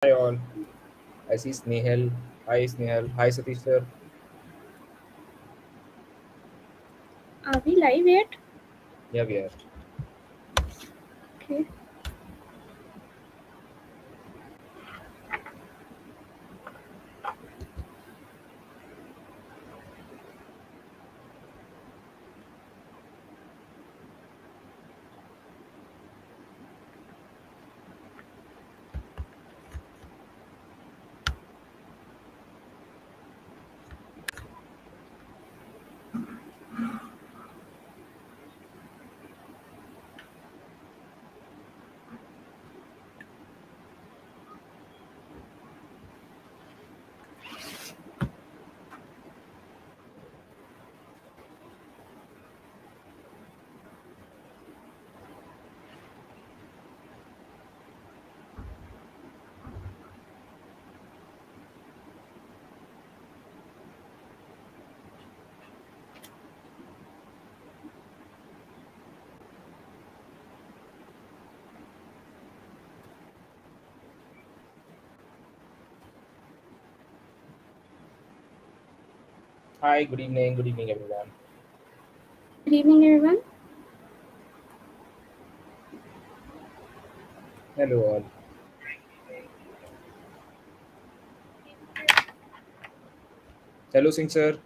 Hi all. I see Snehal. Hi Snehal. Hi Satish sir. Are we live yet? Yeah, we are. Okay. Hi. Good evening. Good evening, everyone. Good evening, everyone. Hello all. Hello Singh sir.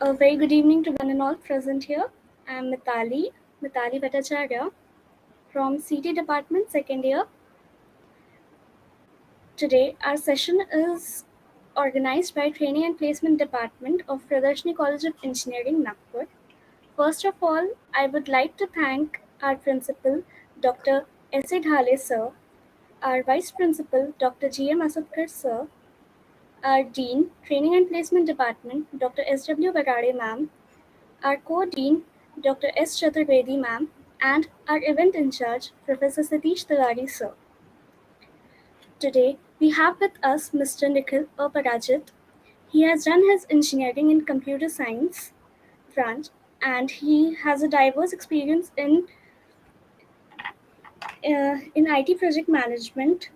A very good evening to one and all present here. I'm Mitali Bhattacharya from CT Department, second year. Today, our session is organized by Training and Placement Department of Priyadarshini College of Engineering, Nagpur. First of all, I would like to thank our principal, Dr. S.A. Dhale sir, our vice principal, Dr. G.M. Asukar sir, our dean, Training and Placement Department, Dr. S.W. Bagade ma'am, our co-dean, Dr. S. Chaturvedi ma'am, and our event in charge, Professor Satish Talari sir. Today, we have with us Mr. Nikhil Aparajit. He has done his engineering in computer science branch and he has a diverse experience in IT project management,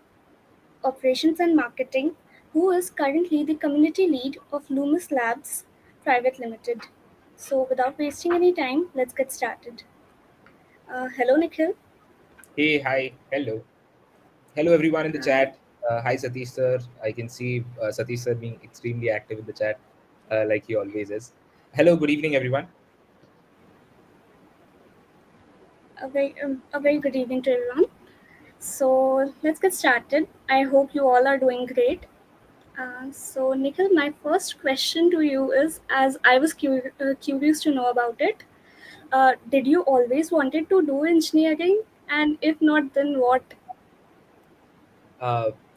operations and marketing, who is currently the community lead of Lumos Labs Pvt Limited. So without wasting any time, let's get started. Hello, Nikhil. Hey. Hi. Hello. Hello everyone in the Hi. chat. Hi Satish sir. I can see Satish sir being extremely active in the chat, like he always is. Hello. Good evening, everyone. A very good evening to everyone. So let's get started. I hope you all are doing great. So Nikhil, my first question to you is, as I was curious to know about it, did you always wanted to do engineering? And if not, then what?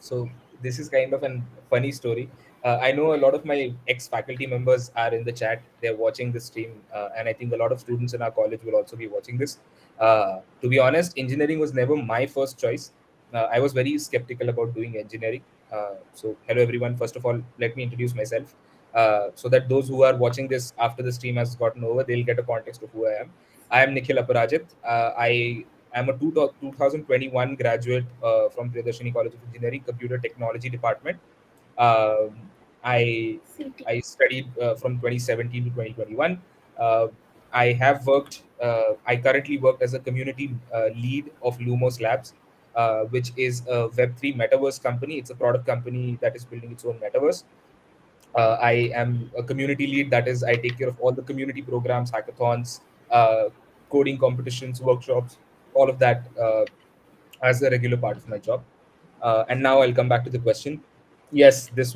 So this is kind of a funny story. I know a lot of my ex-faculty members are in the chat. They're watching the stream, and I think a lot of students in our college will also be watching this. To be honest, engineering was never my first choice. I was very skeptical about doing engineering. So hello everyone. First of all, let me introduce myself, so that those who are watching this after the stream has gotten over, they'll get a context of who I am. I am Nikhil Aparajit. I'm a 2021 graduate from Priyadarshini College of Engineering, Computer Technology Department. Um, I CT. I studied from 2017 to 2021. Uh, I have worked. I currently work as a community lead of Lumos Labs, which is a Web3 metaverse company. It's a product company that is building its own metaverse. I am a community lead. That is, I take care of all the community programs, hackathons, uh, coding competitions, workshops, all of that as a regular part of my job. And now I'll come back to the question. Yes, this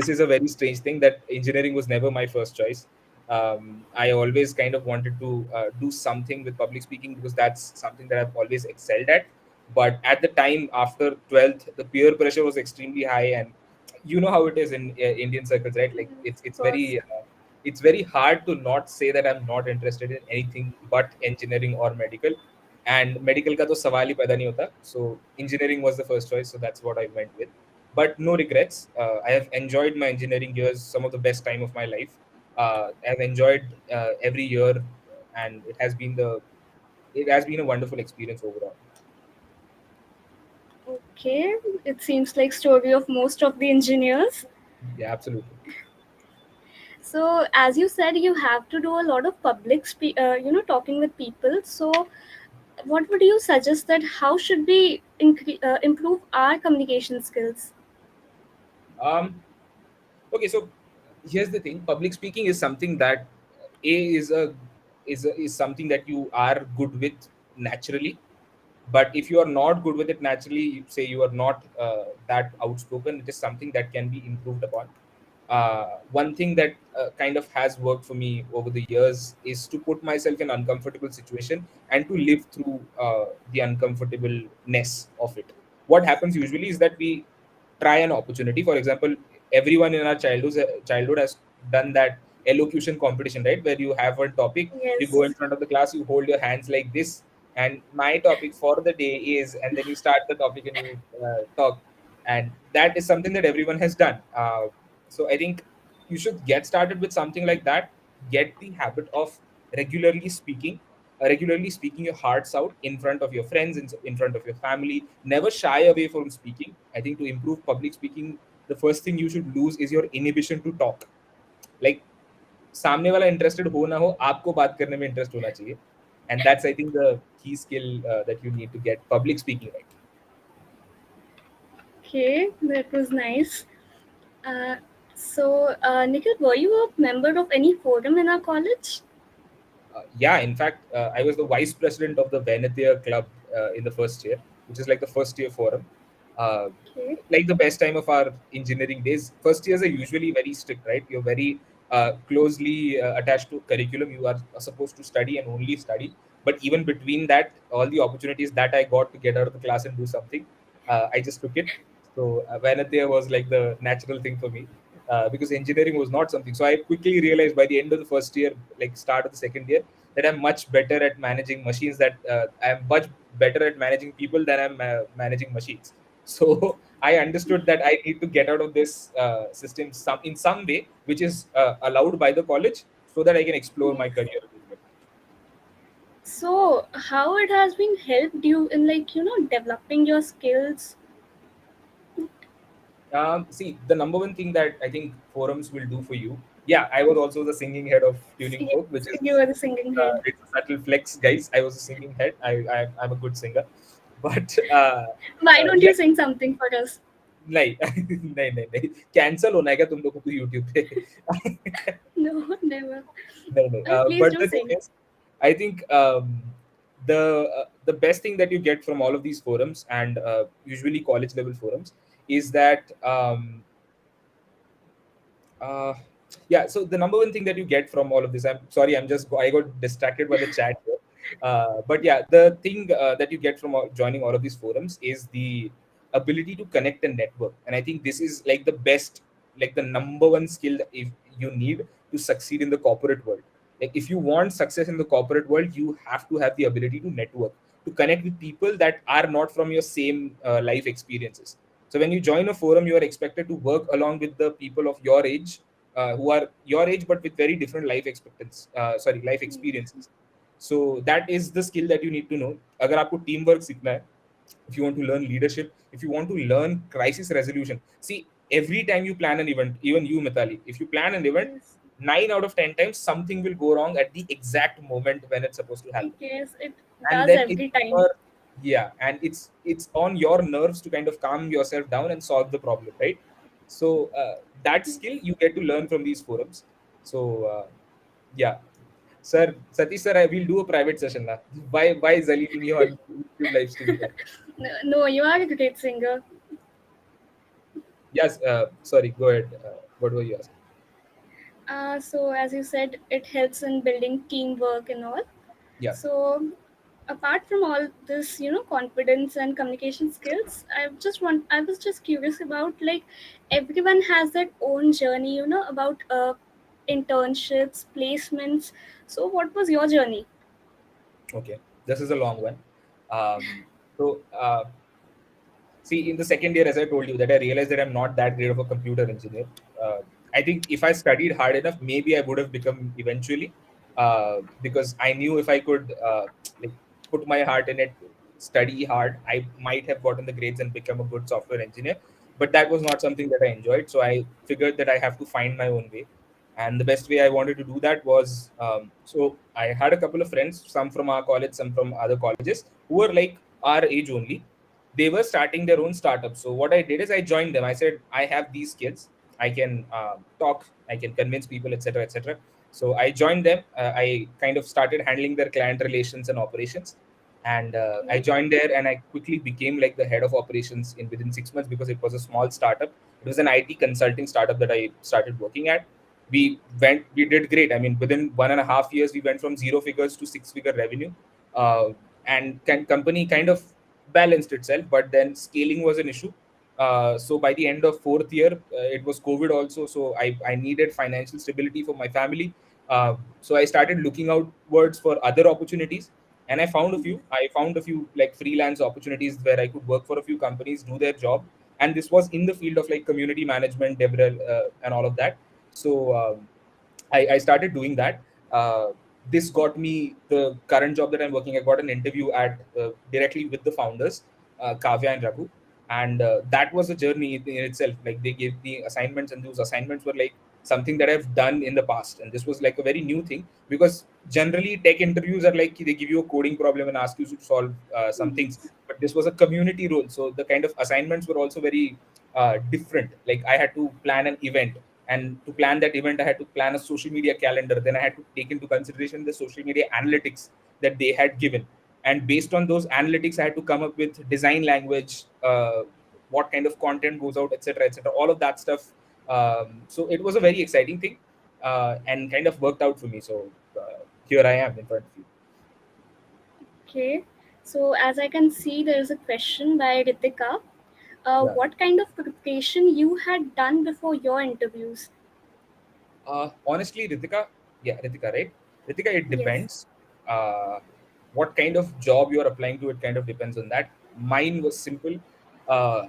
is a very strange thing that engineering was never my first choice. I always kind of wanted to do something with public speaking because that's something that I've always excelled at. But at the time after 12th, the peer pressure was extremely high, and you know how it is in Indian circles, right? Like Of course. it's very hard to not say that I'm not interested in anything but engineering or medical. And medical का तो सवाल ही पैदा नहीं होता. So engineering was the first choice, so that's what I went with. But no regrets. I have enjoyed my engineering years, some of the best time of my life. I've enjoyed every year, and it has been a wonderful experience overall. Okay, it seems like story of most of the engineers. Yeah, absolutely. So, as you said, you have to do a lot of talking with people. So, what would you suggest that how should we improve our communication skills? Um, okay, so here's the thing: public speaking is something that is something that you are good with naturally. But if you are not good with it naturally, you say you are not that outspoken, it is something that can be improved upon. One thing that kind of has worked for me over the years is to put myself in uncomfortable situation and to live through the uncomfortableness of it. What happens usually is that we try an opportunity. For example, everyone in our childhood has done that elocution competition, right, where you have one topic, you go in Yes, front of the class, you hold your hands like this, and my topic for the day is, and then you start the topic and you talk. And that is something that everyone has done. So I think you should get started with something like that. Get the habit of regularly speaking, regularly speaking your hearts out in front of your friends, in front of your family. Never shy away from speaking. I think to improve public speaking, the first thing you should lose is your inhibition to talk. Like, सामने वाला interested हो ना हो, आपको बात करने में interest होना चाहिए. And that's, I think, the key skill that you need to get public speaking right. okay, that was nice. Uh, so, Nikhil, were you a member of any forum in our college? Yeah, in fact, I was the vice president of the Venetia Club in the first year, which is like the first year forum. Uh, Okay, like the best time of our engineering days. First years are usually very strict, right? You're very closely attached to curriculum. You are supposed to study and only study. But even between that, all the opportunities that I got to get out of the class and do something, I just took it. So Venetia was like the natural thing for me. Because engineering was not something. So I quickly realized by the end of the first year, like start of the second year, that I'm much better at managing machines. That I'm much better at managing people than I'm managing machines. So I understood that I need to get out of this system in some way, which is allowed by the college, so that I can explore my yes. career a little bit. So, how it has been helped you in developing your skills? See, the number one thing that I think forums will do for you. Yeah, I was also the singing head of Tuning Yes, Folk, which is you were the singing head. it's a subtle flex, guys. I was a singing head. I'm a good singer, but Why don't you yeah, sing something for us? नहीं नहीं नहीं नहीं cancel होना है क्या तुम लोगों को YouTube पे? No, never. No, no. Please But do the thing sing. is, I think the best thing that you get from all of these forums, and usually college level forums, is that uh, yeah. So the number one thing that you get from all of this, I'm sorry, I got distracted by the chat here. But yeah, the thing that you get from joining all of these forums is the ability to connect and network. And I think this is like the best, like the number one skill that if you need to succeed in the corporate world. Like if you want success in the corporate world, you have to have the ability to network, to connect with people that are not from your same life experiences. So when you join a forum, you are expected to work along with the people of your age, who are your age but with very different life expectancy, life Yes. experiences. So that is the skill that you need to know. अगर आपको teamwork सीखना है, if you want to learn leadership, if you want to learn crisis resolution. See, every time you plan an event, even you, Mitali, if you plan an event, Yes. 9 out of 10 times something will go wrong at the exact moment when it's supposed to happen. Yes, it And does then it's every time. your, yeah, and it's on your nerves to kind of calm yourself down and solve the problem, right? So that skill Yes. you get to learn from these forums. So yeah, sir, Satish sir, I will do a private session now. Why is leaving you on YouTube live stream, sir? No, no, you are a great singer. Yes, sorry, go ahead. What were you asking? So, as you said, it helps in building teamwork and all. Yeah. So, apart from all this, confidence and communication skills, I was just curious about like everyone has their own journey, about internships, placements. So, what was your journey? Okay, this is a long one. So see, in the second year, as I told you, that I realized that I'm not that great of a computer engineer. I think if I studied hard enough, maybe I would have become eventually, because I knew if I could like put my heart in it, study hard, I might have gotten the grades and become a good software engineer. But that was not something that I enjoyed, so I figured that I have to find my own way. And the best way I wanted to do that was, so I had a couple of friends, some from our college, some from other colleges, who were like our age only. They were starting their own startup. So what I did is I joined them. I said, I have these skills. I can talk, I can convince people, etc., etc. So I joined them. I kind of started handling their client relations and operations, and I Okay. joined there, and I quickly became like the head of operations in within 6 months, because it was a small startup. It was an IT consulting startup that I started working at. We did great. I mean, within 1.5 years, we went from zero figures to six-figure revenue, uh, and company kind of balanced itself. But then scaling was an issue. So by the end of fourth year, it was COVID also. So I needed financial stability for my family. So I started looking outwards for other opportunities, and I found a few like freelance opportunities where I could work for a few companies, do their job, and this was in the field of like community management, DevRel, and all of that. So I started doing that. This got me the current job that I'm working. I got an interview at directly with the founders, Kavya and Raghu, and that was a journey in itself. Like they gave the assignments, and those assignments were like something that I've done in the past, and this was like a very new thing, because generally tech interviews are like they give you a coding problem and ask you to solve some things, Yes. but this was a community role, so the kind of assignments were also very different. Like I had to plan an event, and to plan that event I had to plan a social media calendar. Then I had to take into consideration the social media analytics that they had given, and based on those analytics I had to come up with design language, what kind of content goes out, etc., etc., all of that stuff. So it was a very exciting thing, and kind of worked out for me. So here I am in front of you. Okay. So as I can see, there is a question by Ritika. Yeah. What kind of preparation you had done before your interviews? Honestly, Ritika, yeah, Ritika, right? Ritika, it Yes. depends. Uh, what kind of job you're applying to, it kind of depends on that. Mine was simple. Uh,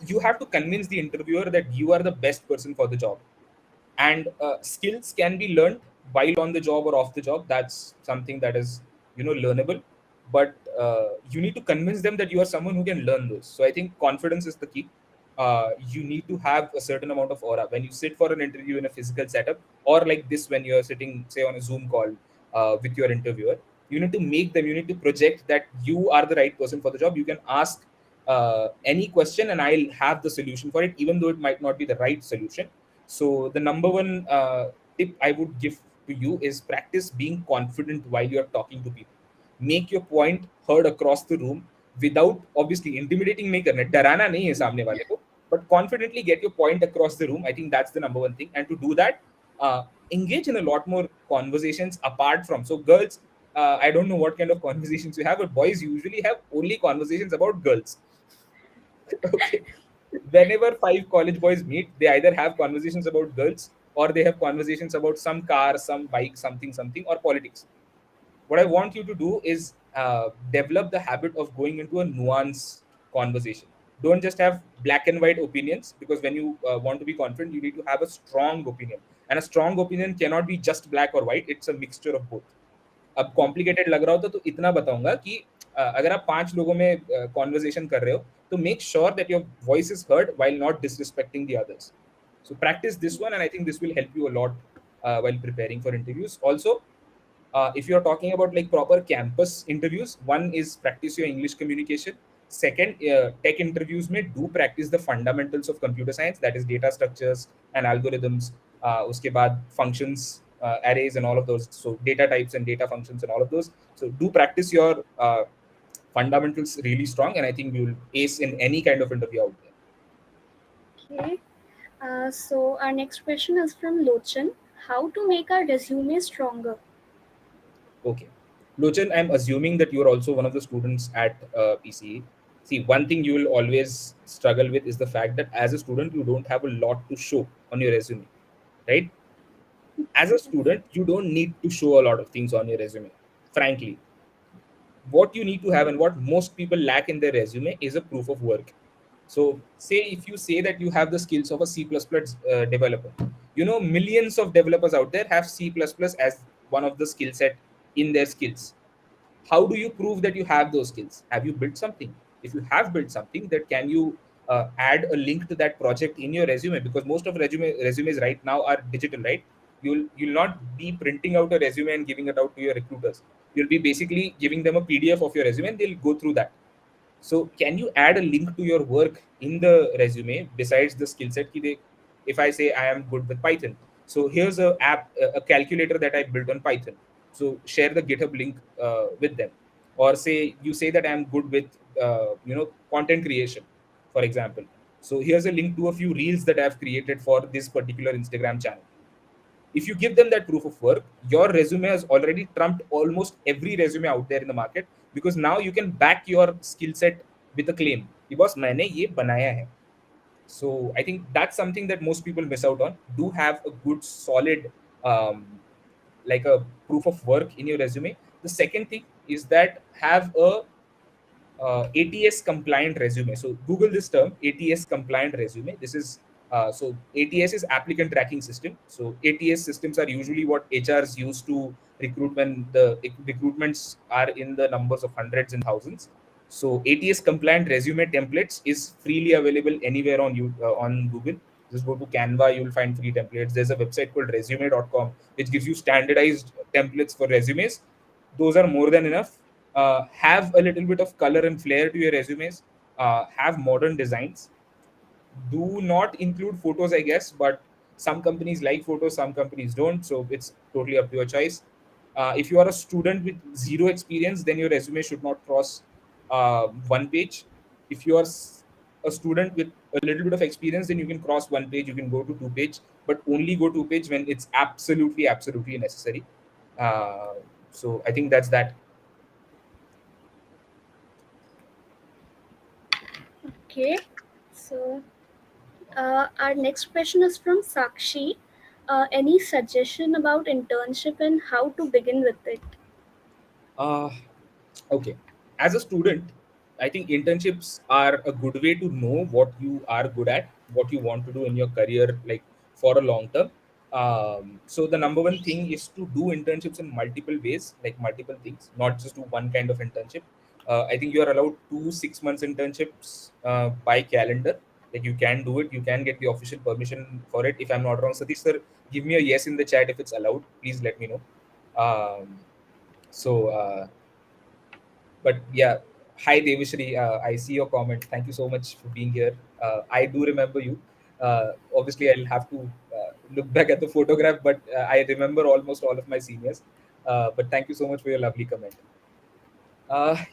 you have to convince the interviewer that you are the best person for the job, and skills can be learned while on the job or off the job. That's something that is learnable, but you need to convince them that you are someone who can learn those. So I think confidence is the key. You need to have a certain amount of aura when you sit for an interview in a physical setup, or like this when you're sitting say on a Zoom call with your interviewer. You need to project that you are the right person for the job. You can ask any question and I'll have the solution for it, even though it might not be the right solution. So the number one tip I would give to you is practice being confident while you're talking to people. Make your point heard across the room without obviously intimidating. नहीं करना, डराना नहीं है सामने वाले को, but confidently get your point across the room. I think that's the number one thing. And to do that, engage in a lot more conversations apart from. So girls, I don't know what kind of conversations you have, but boys usually have only conversations about girls. Okay. Whenever five college boys meet, they either have conversations about girls, or they have conversations about some car, some bike, something, something, or politics. What I want you to do is develop the habit of going into a nuanced conversation. Don't just have black and white opinions, because when you want to be confident, you need to have a strong opinion. And a strong opinion cannot be just black or white, it's a mixture of both. अब complicated लग रहा होता तो इतना बताऊंगा कि अगर आप 5 लोगों में कॉन्वर्जेशन कर रहे हो, तो make sure that your voice is heard while not disrespecting the others. So practice this one, and I think this will help you a lot while preparing for interviews. Also, if you're talking about like proper campus interviews, one is practice your English communication. Second, tech interviews may do practice the fundamentals of computer science, that is data structures and algorithms. Uske baad functions, arrays and all of those. So data types and data functions and all of those. So do practice your fundamentals really strong, and I think you'll ace in any kind of interview out there. Okay. So our next question is from Lochan. How to make our resume stronger? Okay. Lochan, I'm assuming that you're also one of the students at PCE. See, one thing you will always struggle with is the fact that as a student, you don't have a lot to show on your resume, right? As a student, you don't need to show a lot of things on your resume. Frankly, what you need to have and what most people lack in their resume is a proof of work. So say if you say that you have the skills of a C++ developer, millions of developers out there have C++ as one of the skill set in their skills. How do you prove that you have those skills? Have you built something? If you have built something, that can you add a link to that project in your resume? Because most of resumes right now are digital, right? You'll not be printing out a resume and giving it out to your recruiters. You'll be basically giving them a PDF of your resume and they'll go through that. So can you add a link to your work in the resume besides the skill set? If I say I am good with Python, so here's a calculator that I built on Python. So share the GitHub link with them, or say you say that I am good with content creation, for example. So here's a link to a few reels that I've created for this particular Instagram channel. If you give them that proof of work, your resume has already trumped almost every resume out there in the market, because now you can back your skill set with a claim कि boss मैंने ये बनाया है. So I think that's something that most people miss out on. Do have a good solid like a proof of work in your resume. The second thing is that have a ATS compliant resume. So Google this term, ATS compliant resume. This is so ATS is applicant tracking system. So ATS systems are usually what HRs use to recruit when the recruitments are in the numbers of hundreds and thousands. So ATS compliant resume templates is freely available anywhere on Google. Just go to Canva, you'll find free templates. There's a website called resume.com which gives you standardized templates for resumes. Those are more than enough. Have a little bit of color and flair to your resumes. Have modern designs. Do not include photos, I guess, but some companies like photos, some companies don't. So it's totally up to your choice. If you are a student with zero experience, then your resume should not cross one page. If you are a student with a little bit of experience, then you can cross one page, you can go to two page, but only go two page when it's absolutely, absolutely necessary. Uh, so I think that's that. Okay, so our next question is from Sakshi. Any suggestion about internship and how to begin with it? Uh, Okay. As a student, I think internships are a good way to know what you are good at, what you want to do in your career, like for a long term. So the number one thing is to do internships in multiple ways, like multiple things, not just do one kind of internship. I think you are allowed 2 6 months internships by calendar. Like you can do it, you can get the official permission for it. If I'm not wrong, Satish sir, give me a yes in the chat if it's allowed. Please let me know. Um, so. But yeah, hi Devashri, I see your comment. Thank you so much for being here. I do remember you. Obviously, I'll have to look back at the photograph, but I remember almost all of my seniors. But thank you so much for your lovely comment.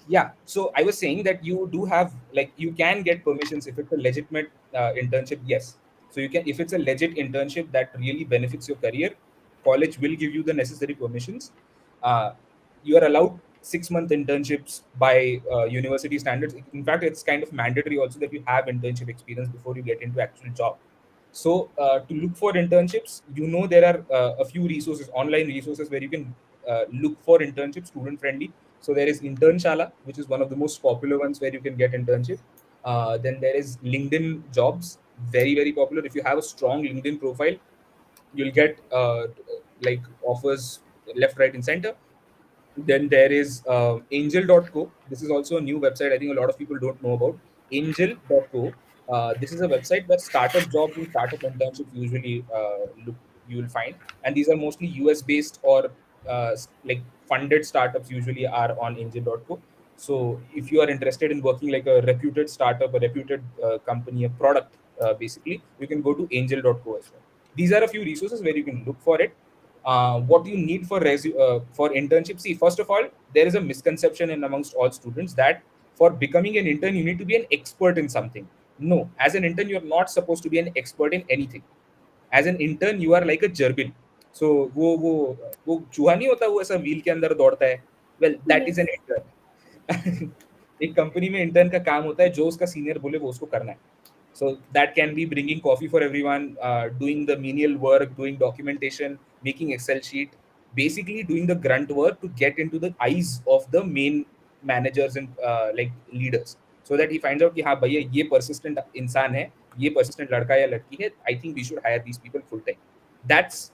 Yeah, so I was saying that you do have, like, you can get permissions if it's a legitimate internship. Yes, so you can, if it's a legit internship that really benefits your career, college will give you the necessary permissions. uh, you are allowed 6 month internships by university standards. In fact, it's kind of mandatory also that you have internship experience before you get into actual job. So to look for internships, there are a few resources, online resources, where you can look for internships, student friendly. So there is Internshala, which is one of the most popular ones where you can get internship. Then there is LinkedIn Jobs, very very popular. If you have a strong LinkedIn profile, you'll get like offers left, right, and center. Then there is angel.co. This is also a new website I think a lot of people don't know about. Angel.co. This is a website where startup jobs and startup internships usually you will find. And these are mostly US based or like funded startups usually are on angel.co. So if you are interested in working like a reputed startup, a reputed company, a product, basically, you can go to angel.co as well. These are a few resources where you can look for it. What you need for for internship? See, first of all, there is a misconception in amongst all students that for becoming an intern you need to be an expert in something. No, as an intern you're not supposed to be an expert in anything. As an intern you are like a gerbil. So वो चूहा नहीं होता, वो ऐसा wheel के अंदर दौड़ता है. Well, that is Yes. an intern. एक कंपनी में इंटर्न का काम होता है जो उसका सीनियर बोले वो उसको करना है. So that can be bringing coffee for everyone, doing the menial work, doing documentation, making Excel sheet, basically doing the grunt work to get into the eyes of the main managers and like leaders. so that he finds out कि हाँ भैया ये persistent इंसान है, ये persistent लड़का या लड़की है, I think we should hire these people full time. That's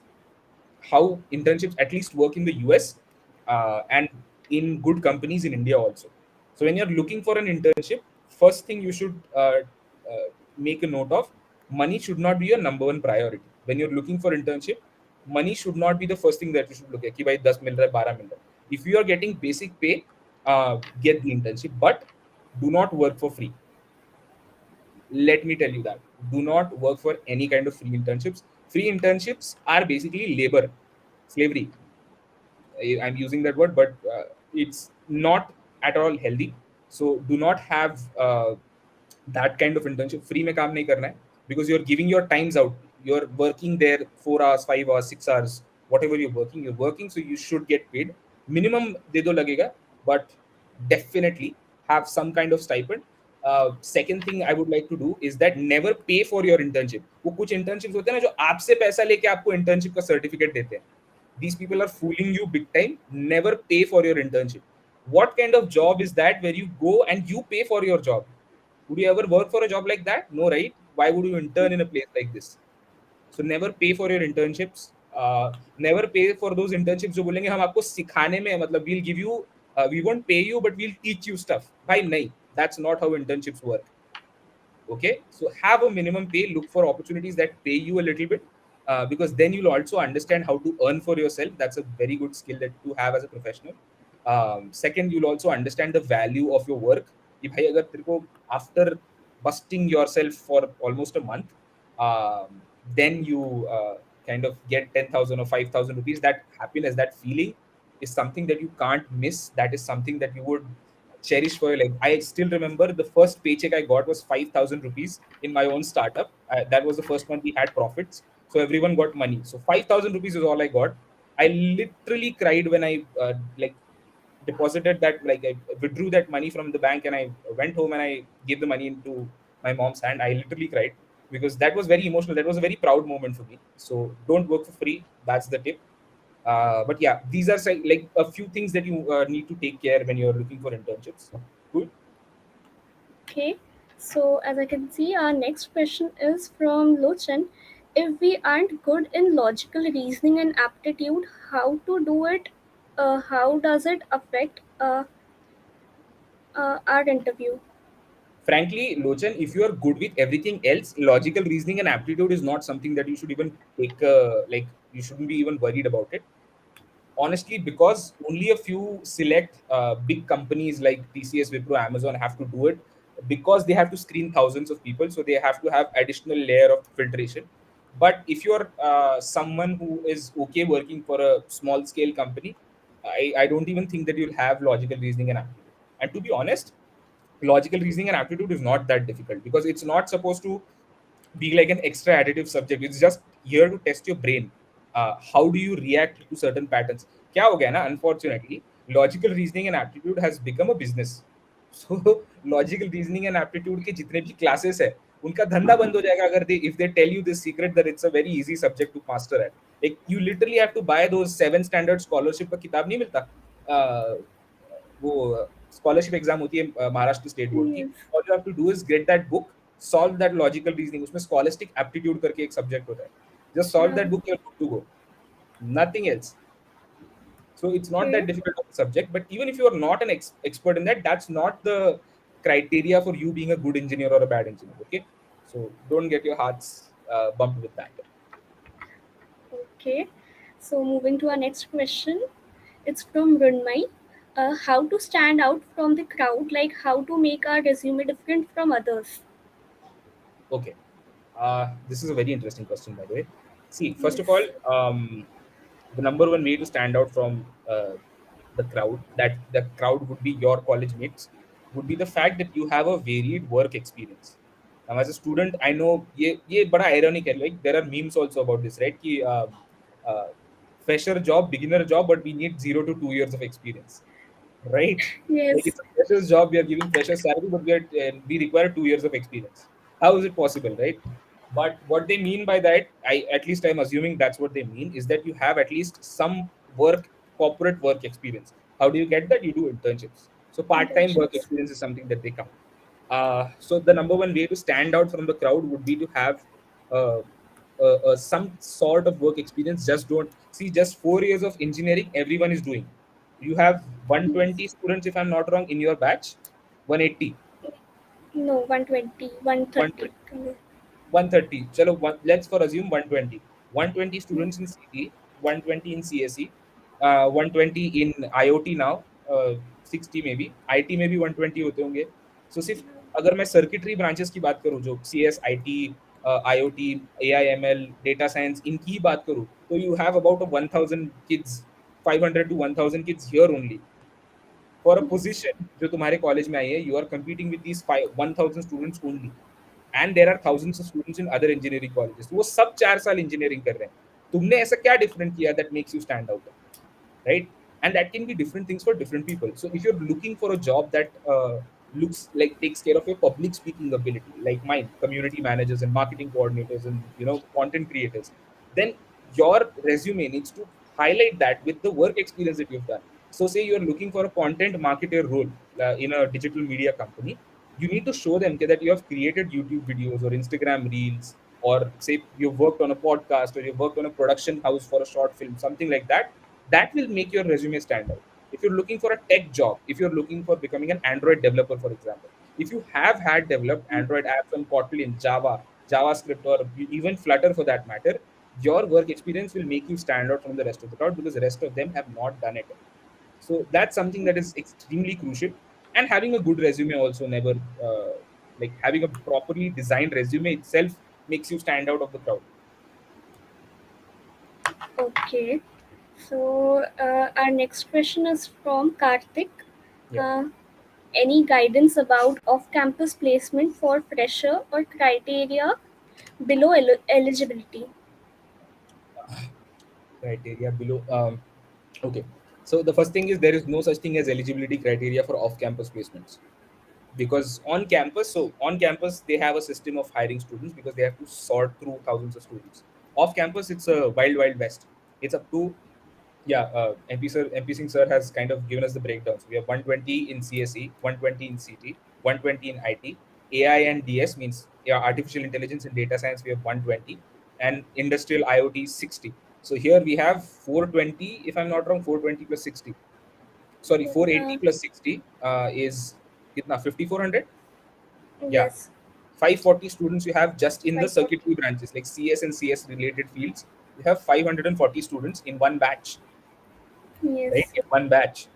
how internships at least work in the US, and in good companies in India also. So when you're looking for an internship, first thing you should make a note of, money should not be your number one priority. When you're looking for internship, money should not be the first thing that you should look at. कि भाई 10 मिल रहा है, 12 मिल रहा है. If you are getting basic pay, get the internship, but do not work for free. Let me tell you that. Do not work for any kind of free internships. Free internships are basically labor, slavery. I'm using that word, but it's not at all healthy. So do not have that kind of internship. Free में काम नहीं करना है, because you're giving your times out. You're working there 4 hours, 5 hours, 6 hours, whatever you're working. So you should get paid. Minimum दे दो लगेगा, but definitely have some kind of stipend. Second thing I would like to do is that never pay for your internship. वो कुछ internships होते हैं ना जो आपसे पैसा लेके आपको internship का certificate देते हैं. These people are fooling you big time. Never pay for your internship. What kind of job is that where you go and you pay for your job? Would you ever work for a job like that? No, right? Why would you intern in a place like this? So never pay for your internships. Never pay for those internships जो बोलेंगे हम आपको सिखाने में, मतलब we'll give you, we won't pay you but we'll teach you stuff. भाई नहीं, that's not how internships work. Okay, so have a minimum pay. Look for opportunities that pay you a little bit, because then you'll also understand how to earn for yourself. That's a very good skill that to have as a professional. Second, you'll also understand the value of your work. कि भाई अगर तेरे को after busting yourself for almost a month, then you kind of get 10,000 or 5,000 rupees. That happiness, that feeling is something that you can't miss. That is something that you would cherish for your life. I still remember the first paycheck I got was 5,000 rupees in my own startup. That was the first month we had profits. So everyone got money. So 5,000 rupees is all I got. I literally cried when I like deposited that, like I withdrew that money from the bank and I went home and I gave the money into my mom's hand. I literally cried because that was very emotional. That was a very proud moment for me. So don't work for free. That's the tip. But yeah, these are like a few things that you need to take care when you're looking for internships. Cool. Okay, so as I can see, our next question is from Lochan. If we aren't good in logical reasoning and aptitude, how to do it? How does it affect our interview? Frankly, Lochan, if you are good with everything else, logical reasoning and aptitude is not something that you should even take. Like you shouldn't be even worried about it. Honestly, because only a few select big companies like TCS, Wipro, Amazon have to do it, because they have to screen thousands of people, so they have to have additional layer of filtration. But if you're someone who is okay working for a small scale company, I don't even think that you'll have logical reasoning and aptitude. And to be honest, logical reasoning and aptitude is not that difficult, because it's not supposed to be like an extra additive subject. It's just here to test your brain. How do you react to certain patterns? क्या हो गया ना, unfortunately, logical reasoning and aptitude has become a business. So logical reasoning and aptitude के जितने भी classes है, उनका धंधा बंद हो जाएगा अगर they, if they tell you this secret that it's a very easy subject to master at. Like you literally have to buy those 7 standard scholarship का किताब नहीं मिलता, वो स्कॉलरशिप एग्जाम होती है महाराष्ट्र स्टेट बोर्ड की. Yes, all you have to do is get that book, solve that logical reasoning. उसमें scholastic aptitude करके एक सब्जेक्ट होता है. Just solve yeah, that book, you are good to go. Nothing else. So it's not that okay, difficult of a subject. But even if you are not an expert in that, that's not the criteria for you being a good engineer or a bad engineer. Okay, so don't get your hearts bumped with that. okay. So moving to our next question, it's from Runmai. How to stand out from the crowd, like how to make our resume different from others. Okay, this is a very interesting question, by the way. See, first of all, Yes, the number one way to stand out from the crowd, that the crowd would be your college mates, would be the fact that you have a varied work experience. Now, as a student, I know ये बड़ा ironic है. Like there are memes also about this, right? कि uh, fresher job, beginner job, but we need 0 to 2 years of experience, right? Like yes, it's a fresher's job, we are giving fresher's salary, but we require 2 years of experience. How is it possible, right? But what they mean by that, at least I'm assuming that's what they mean, is that you have at least some corporate work experience. How do you get that? You do internships. So part-time work internships. experience is something that they count. So the number one way to stand out from the crowd would be to have uh, some sort of work experience. Just don't see just 4 years of engineering everyone is doing. You have Yes. 120 students, if I'm not wrong, in your batch. 180, No, 120, 130. 120, 130. Chalo, let's for assume 120. 120 students in CT, 120 in CSE, 120 in IoT now, 60 maybe. IT में भी 120 होते होंगे. So सिर्फ अगर मैं circuitry branches की बात करूँ जो CS, IT, IoT, AI/ML, data science इनकी ही बात करूँ तो you have about 1000 kids, 500 to 1000 kids here only. For a Yes. position जो तुम्हारे कॉलेज में आई है, you are competing with these 1000 students only. And there are thousands of students in other engineering colleges. वो सब 4 साल इंजीनियरिंग कर रहे हैं. तुमने ऐसा क्या डिफरेंट किया that makes you stand out, right? And that can be different things for different people. So if you're looking for a job that looks like takes care of your public speaking ability, like mine, community managers and marketing coordinators and content creators, then your resume needs to highlight that with the work experience that you've done. So say you're looking for a content marketer role in a digital media company, you need to show them that you have created YouTube videos or Instagram reels, or say you've worked on a podcast or you've worked on a production house for a short film, something like that. That will make your resume stand out. If you're looking for a tech job, if you're looking for becoming an Android developer, for example, if you have had developed Android apps on Kotlin, Java, JavaScript, or even Flutter for that matter, your work experience will make you stand out from the rest of the crowd because the rest of them have not done it. So that's something that is extremely crucial. And having a good resume also never, like having a properly designed resume itself makes you stand out of the crowd. Okay. So our next question is from Karthik. Yeah. Uh, any guidance about off-campus placement for fresher or criteria below eligibility? Criteria below. Okay. So the first thing is there is no such thing as eligibility criteria for off-campus placements, because on campus they have a system of hiring students because they have to sort through thousands of students. Off campus it's a wild west. It's up to, yeah, MP Singh sir has kind of given us the breakdowns. We have 120 in CSE, 120 in CT, 120 in IT, AI and DS means, yeah, artificial intelligence and data science we have 120, and industrial IoT 60. So here we have 420, if I'm not wrong, 420 plus 60. Sorry, Uh, 480 plus 60 is kitna, 5400. Yeah, yes. 540 students you have just in the 540. circuitry branches like CS and CS related fields. You have 540 students in one batch, right? Yes. In one batch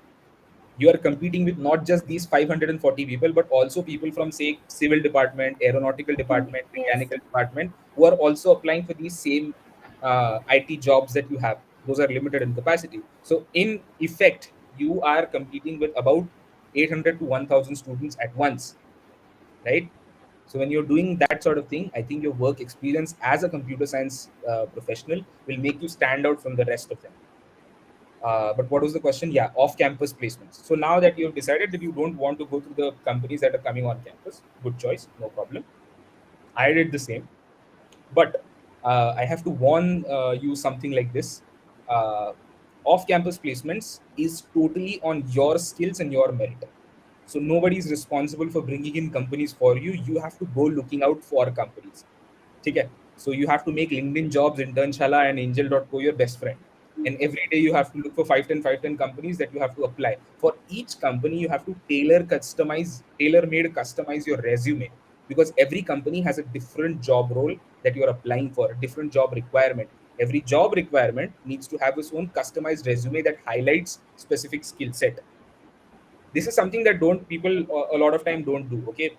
you are competing with not just these 540 people but also people from, say, civil department, aeronautical department, Yes. mechanical department, who are also applying for these same IT jobs that you have. Those are limited in capacity. So in effect you are competing with about 800 to 1000 students at once, right? So when you're doing that sort of thing, I think your work experience as a computer science professional will make you stand out from the rest of them. But what was the question? Yeah, off-campus placements. So now that you've decided that you don't want to go through the companies that are coming on campus, good choice, no problem. I did the same, but I have to warn you something like this. Uh, Off-campus placements is totally on your skills and your merit. So nobody is responsible for bringing in companies for you. You have to go looking out for companies. Okay? So you have to make LinkedIn jobs, Internshala and Angel.co your best friend. And every day you have to look for 510 companies that you have to apply. For each company, you have to tailor-made customize your resume, because every company has a different job role that you're applying for, a different job requirement. Every job requirement needs to have its own customized resume that highlights specific skill set. This is something that don't people a lot of time don't do. Okay,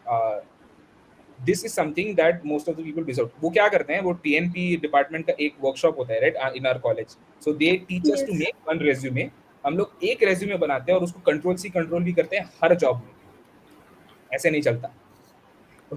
this is something that most of the people miss out. वो क्या करते हैं, वो TNP department का एक workshop होता है, right, in our college. So they teach us to Yes. Make one resume. हम लोग एक रेज्यूमे बनाते हैं और उसको कंट्रोल भी करते हैं हर जॉब में. ऐसे नहीं चलता.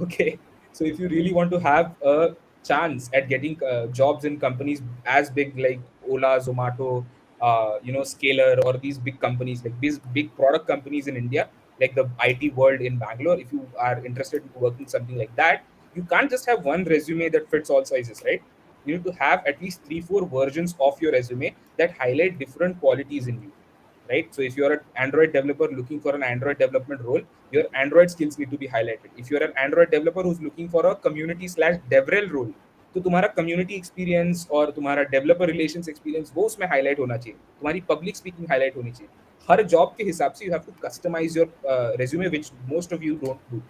Okay. So if you really want to have a chance at getting jobs in companies as big like Ola, Zomato, Scalar, or these big companies, like these big product companies in India, like the IT world in Bangalore, if you are interested in working something like that, you can't just have one resume that fits all sizes, right? You need to have at least 3, 4 versions of your resume that highlight different qualities in you. right? So if you're an Android developer looking for an Android development role, your Android skills need to be highlighted. If you're an Android developer who's looking for a community slash devrel role, तो तुम्हारा community experience और तुम्हारा developer relations experience वो उसमें highlight होना चाहिए, तुम्हारी public speaking highlight होनी चाहिए. हर जॉब के हिसाब से you have to customise your resume, which most of you don't do.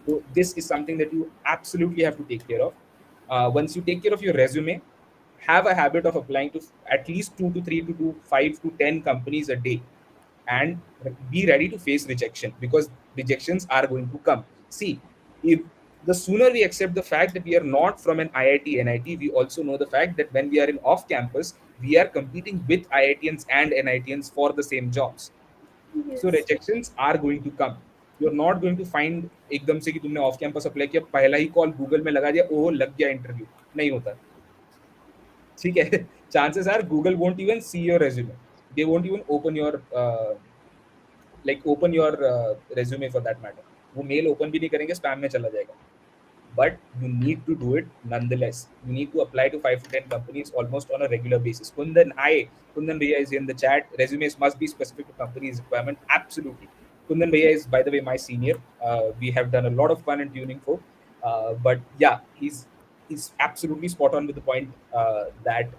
So this is something that you absolutely have to take care of. Once you take care of your resume, have a habit of applying to at least 2 to 3 to 5 to 10 companies a day, and be ready to face rejection, because rejections are going to come. See, if the sooner we accept the fact that we are not from an IIT NIT, we also know the fact that when we are in off campus, we are competing with IITians and NITians for the same jobs. So Yes. rejections are going to come. You're not going to find एकदम से कि तुमने off campus apply किया, पहला ही call Google में लगा दिया, ओह लग गया इंटरव्यू. नहीं होता. ठीक है. Chances are Google won't even see your resume. They won't even open your resume for that matter. वो मेल ओपन भी नहीं करेंगे, स्पैम में चला जाएगा. But you need to do it nonetheless. You need to apply to 5 to 10 companies almost on a regular basis. Kundan, hi. Kundan Bhaiya is in the chat. Resumes must be specific to company's requirement. Absolutely. Kundan Bhaiya is, by the way, my senior. We have done a lot of fun and tuning for. But yeah, he's absolutely spot on with the point that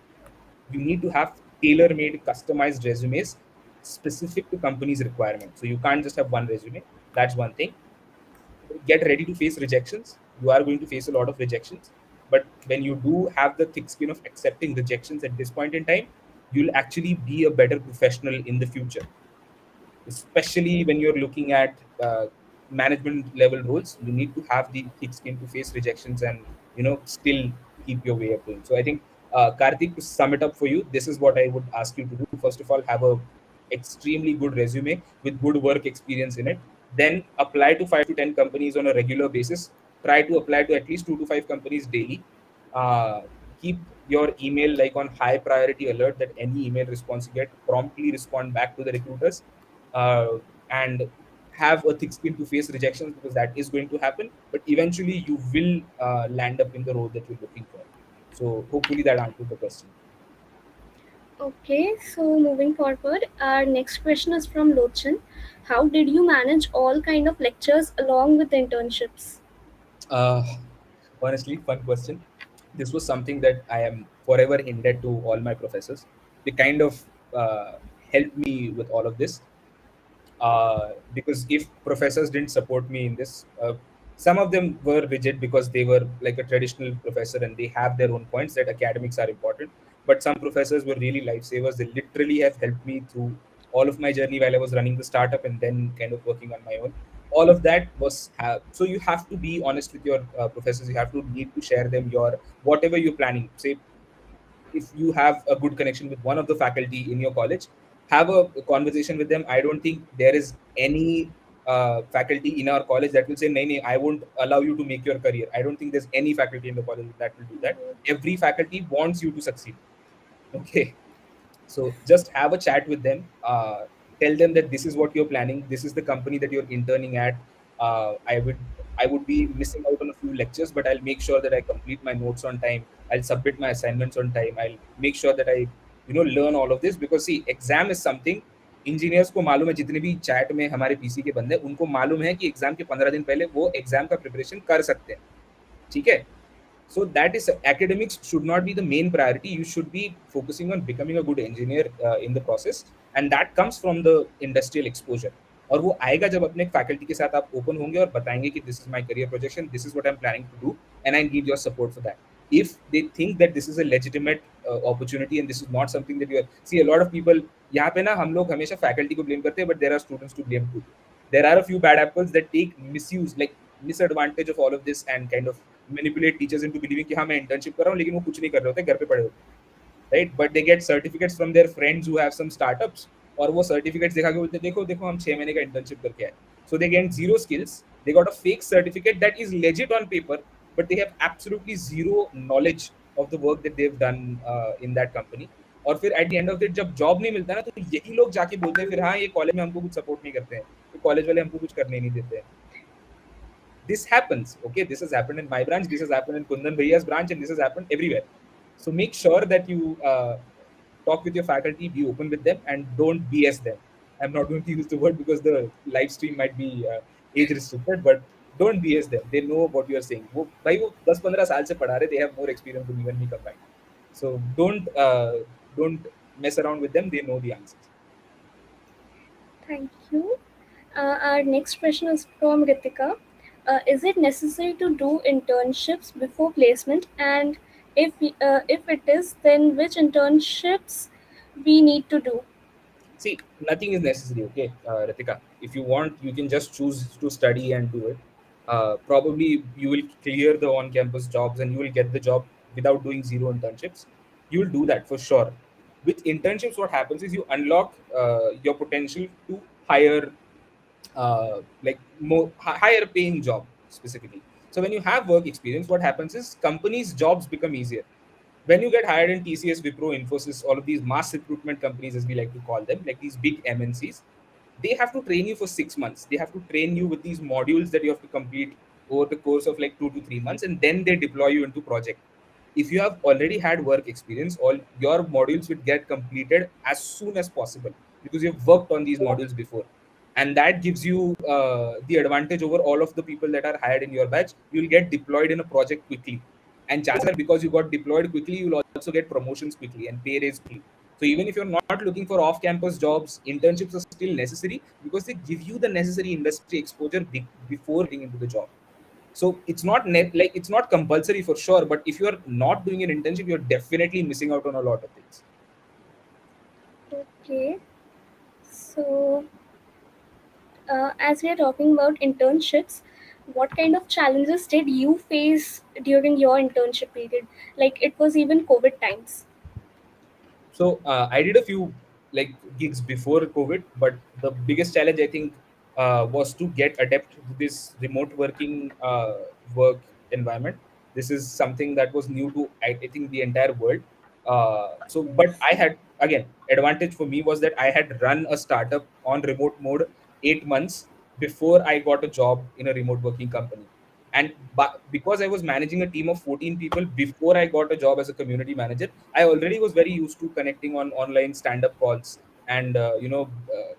you need to have tailor-made, customized resumes specific to company's requirement. So you can't just have one resume. That's one thing. Get ready to face rejections. You are going to face a lot of rejections, but when you do have the thick skin of accepting rejections at this point in time, you'll actually be a better professional in the future, especially when you're looking at management level roles. You need to have the thick skin to face rejections and still keep your way up going. So I think, Karthik, to sum it up for you, this is what I would ask you to do. First of all, have a extremely good resume with good work experience in it. Then apply to 5 to 10 companies on a regular basis. Try to apply to at least 2 to 5 companies daily. uh, Keep your email like on high priority alert, that any email response you get, promptly respond back to the recruiters. uh, and have a thick skin to face rejections, because that is going to happen, but eventually you will land up in the role that you're looking for. So hopefully that answers the question. Okay, so moving forward, our next question is from Lochan. How did you manage all kind of lectures along with internships? uh, Honestly, fun question. This was something that I am forever in debt to all my professors. They kind of helped me with all of this, because if professors didn't support me in this, some of them were rigid because they were like a traditional professor and they have their own points that academics are important. But some professors were really lifesavers. They literally have helped me through all of my journey while I was running the startup and then kind of working on my own. All of that was so you have to be honest with your professors. You have to need to share them your whatever you're planning. Say if you have a good connection with one of the faculty in your college, have a conversation with them. I don't think there is any faculty in our college that will say, "Nahi, nahi, I won't allow you to make your career." I don't think there's any faculty in the college that will do that. Every faculty wants you to succeed. Okay. So just have a chat with them. Tell them that this is what you're planning. This is the company that you're interning at. I would be missing out on a few lectures, but I'll make sure that I complete my notes on time. I'll submit my assignments on time. I'll make sure that I learn all of this, because see, exam is something engineers को मालूम है. जितने भी chat में हमारे PC के बंदे, उनको मालूम है कि एग्जाम के 15 दिन पहले वो एग्जाम का प्रिपरेशन कर सकते हैं. ठीक है. So that is, academics should not be the main priority. You should be focusing on becoming a good engineer in the process, and that comes from the industrial exposure. और वो आएगा जब अपने फैकल्टी के साथ आप ओपन होंगे और बताएंगे कि this is my career projection, this is what I am planning to do, and I need your support for that. If they think that this is a legitimate opportunity and this is not something that you are, see, a lot of people, यहाँ पे ना हम लोग हमेशा faculty को blame करते हैं, but there are students to blame too. There are a few bad apples that take misuse, like misadvantage of all of this, and kind of manipulate teachers into believing कि हाँ मैं internship कर रहा हूँ, लेकिन वो कुछ नहीं कर रहे होते, घर पे पड़े होते, right? But they get certificates from their friends who have some startups, और वो certificates दिखा के बोलते हैं, देखो देखो हम 6 महीने का internship करके आए. So they get zero skills. They got a fake certificate that is legit on paper, but they have absolutely zero knowledge of the work that they've done in that company. और फिर at the end of it जब job नहीं मिलता ना, तो यही लोग जाके बोलते हैं फिर, हाँ ये कॉलेज में हमको कुछ सपोर्ट नहीं करते हैं, ये कॉलेज वाले हमको कुछ करने नहीं देते हैं. This happens. Okay, this has happened in my branch, this has happened in Kundan Bhaiya's branch, and this has happened everywhere. So make sure that you talk with your faculty, be open with them, and don't BS them. I'm not going to use the word because the live stream might be age restricted, but don't BS them. They know what you are saying. वो 10-15 साल से पढ़ा रहे, they have more experience than even me combined. So don't mess around with them. They know the answers. Thank you. Our next question is from Ritika. Is it necessary to do internships before placement? And if it is, then which internships we need to do? See, nothing is necessary, okay, Ritika. If you want, you can just choose to study and do it. Probably you will clear the on-campus jobs and you will get the job without doing zero internships. You will do that for sure. With internships, what happens is you unlock your potential to hire like higher paying job specifically. So when you have work experience, what happens is companies' jobs become easier. When you get hired in TCS, Wipro, Infosys, all of these mass recruitment companies, as we like to call them, like these big MNCs, they have to train you for 6 months. They have to train you with these modules that you have to complete over the course of like 2 to 3 months, and then they deploy you into project. If you have already had work experience, all your modules will get completed as soon as possible because you've worked on these modules before, and that gives you the advantage over all of the people that are hired in your batch. You'll get deployed in a project quickly, and chances are because you got deployed quickly, you'll also get promotions quickly and pay raise quickly. So even if you're not looking for off-campus jobs, internships are still necessary because they give you the necessary industry exposure before getting into the job. So it's not like it's not compulsory for sure, but if you're not doing an internship, you're definitely missing out on a lot of things. Okay. So, as we are talking about internships, what kind of challenges did you face during your internship period? Like it was even COVID times. So I did a few like gigs before COVID, but the biggest challenge I think was to get adept to this remote working work environment. This is something that was new to I think the entire world. But Yes. I had again advantage for me was that I had run a startup on remote mode 8 months before I got a job in a remote working company. And because I was managing a team of 14 people before I got a job as a community manager, I already was very used to connecting on online stand-up calls and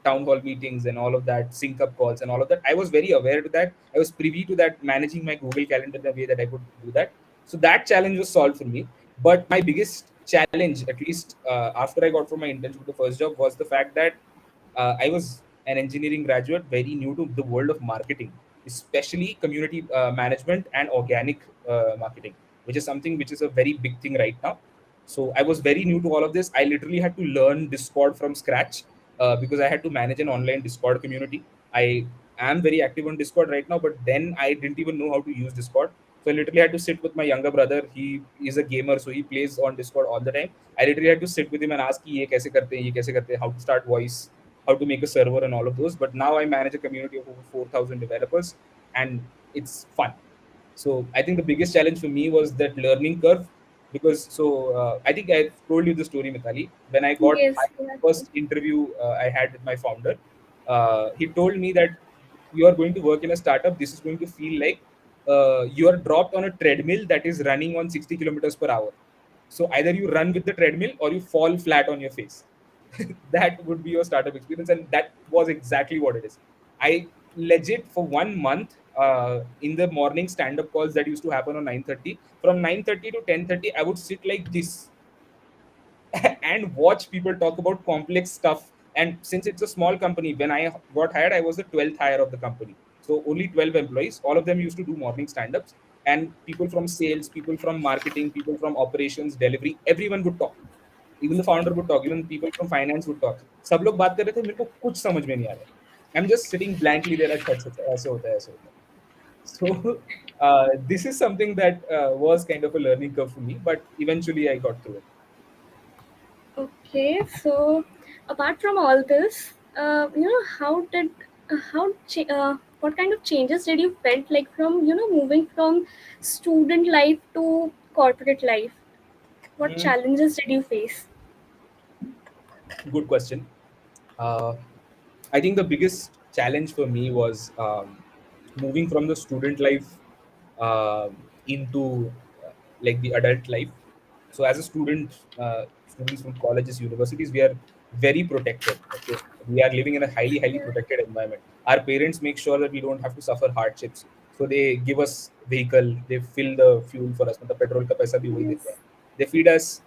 town hall meetings and all of that, sync up calls and all of that. I was very aware to that. I was privy to that, managing my Google Calendar in a way that I could do that. So that challenge was solved for me. But my biggest challenge, at least after I got from my internship, the first job, was the fact that I was an engineering graduate, very new to the world of marketing, especially community management and organic marketing, which is something which is a very big thing right now. So I was very new to all of this. I literally had to learn Discord from scratch because I had to manage an online Discord community. I am very active on Discord right now, but then I didn't even know how to use Discord. So I literally had to sit with my younger brother. He is a gamer, so he plays on Discord all the time. I literally had to sit with him and ask, "कि ये कैसे करते हैं, ये कैसे करते हैं, how to start voice, how to make a server and all of those." But now I manage a community of over 4,000 developers, and it's fun. So I think the biggest challenge for me was that learning curve, because I think I told you the story, Mitali. When I got Yes. my Yes. first interview I had with my founder, he told me that you are going to work in a startup. This is going to feel like you are dropped on a treadmill that is running on 60 kilometers per hour. So either you run with the treadmill or you fall flat on your face. That would be your startup experience, and that was exactly what it is. I legit for 1 month in the morning stand-up calls that used to happen on 9:30. From 9:30 to 10:30, I would sit like this and watch people talk about complex stuff. And since it's a small company, when I got hired, I was the 12th hire of the company. So only 12 employees. All of them used to do morning stand-ups, and people from sales, people from marketing, people from operations, delivery, everyone would talk. Even the founder would talk, even people from finance would talk. सब लोग बात कर रहे थे, मेरे को कुछ समझ में नहीं आ रहा. I'm just sitting blankly there. अच्छा अच्छा अच्छा, ऐसे होता है, ऐसे होता है. So this is something that was kind of a learning curve for me, but eventually I got through it. Okay. So, apart from all this, how did what kind of changes did you felt like from moving from student life to corporate life? What Hmm, challenges did you face? good question. Uh, I think the biggest challenge for me was moving from the student life into like the adult life. So as a student, students from colleges, universities, we are very protected. Okay, We are living in a highly Yeah. protected environment. Our parents make sure that we don't have to suffer hardships, so they give us vehicle, they fill the fuel for us, the petrol ka paisa bhi wahi dete Yes. hain. They feed us,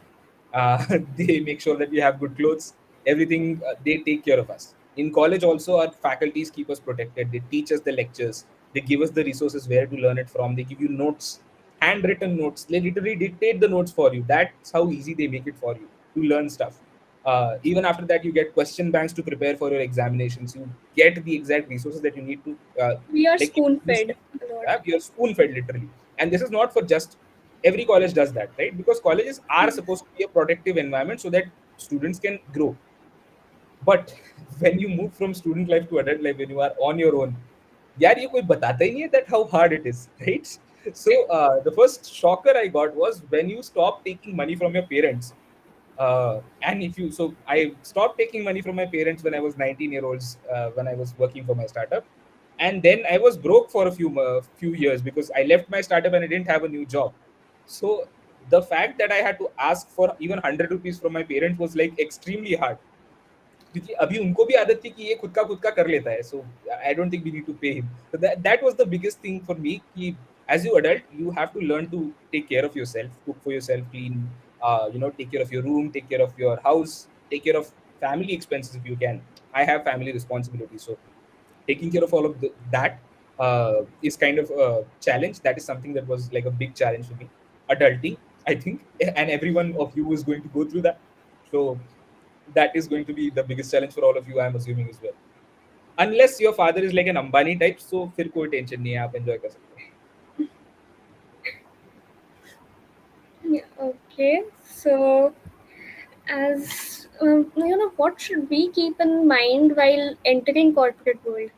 they make sure that we have good clothes, everything, they take care of us. In college also, our faculties keep us protected, they teach us the lectures, they give us the resources where to learn it from, they give you notes, handwritten notes, they literally dictate the notes for you. That's how easy they make it for you to learn stuff. Even after that, you get question banks to prepare for your examinations, you get the exact resources that you need to, We are like, spoon use. fed a lot. You're spoon fed literally. And this is not for just every college does that, right? Because colleges are Yes. supposed to be a protective environment so that students can grow. But when you move from student life to adult life, when you are on your own, यार ये कोई बताता ही नहीं है that how hard it is, right? So the first shocker I got was when you stop taking money from your parents. And if you, so I stopped taking money from my parents when I was 19-year-olds, when I was working for my startup, and then I was broke for a few years because I left my startup and I didn't have a new job. So the fact that I had to ask for even 100 rupees from my parents was like extremely hard, क्योंकि अभी उनको भी आदत थी कि ये खुद का कर लेता है, so I don't think we need to pay him. So that was the biggest thing for me, कि as you adult you have to learn to take care of yourself, cook for yourself, clean, take care of your room, take care of your house, take care of family expenses if you can. I have family responsibilities, so taking care of all of that is kind of a challenge. That is something that was like a big challenge for me, adulting, I think, and everyone of you is going to go through that. So that is going to be the biggest challenge for all of you, I'm assuming, as well. Unless your father is like an Ambani type, so फिर कोई tension नहीं है, आप enjoy कर सकते हैं. Yeah. Okay. So, as what should we keep in mind while entering corporate world?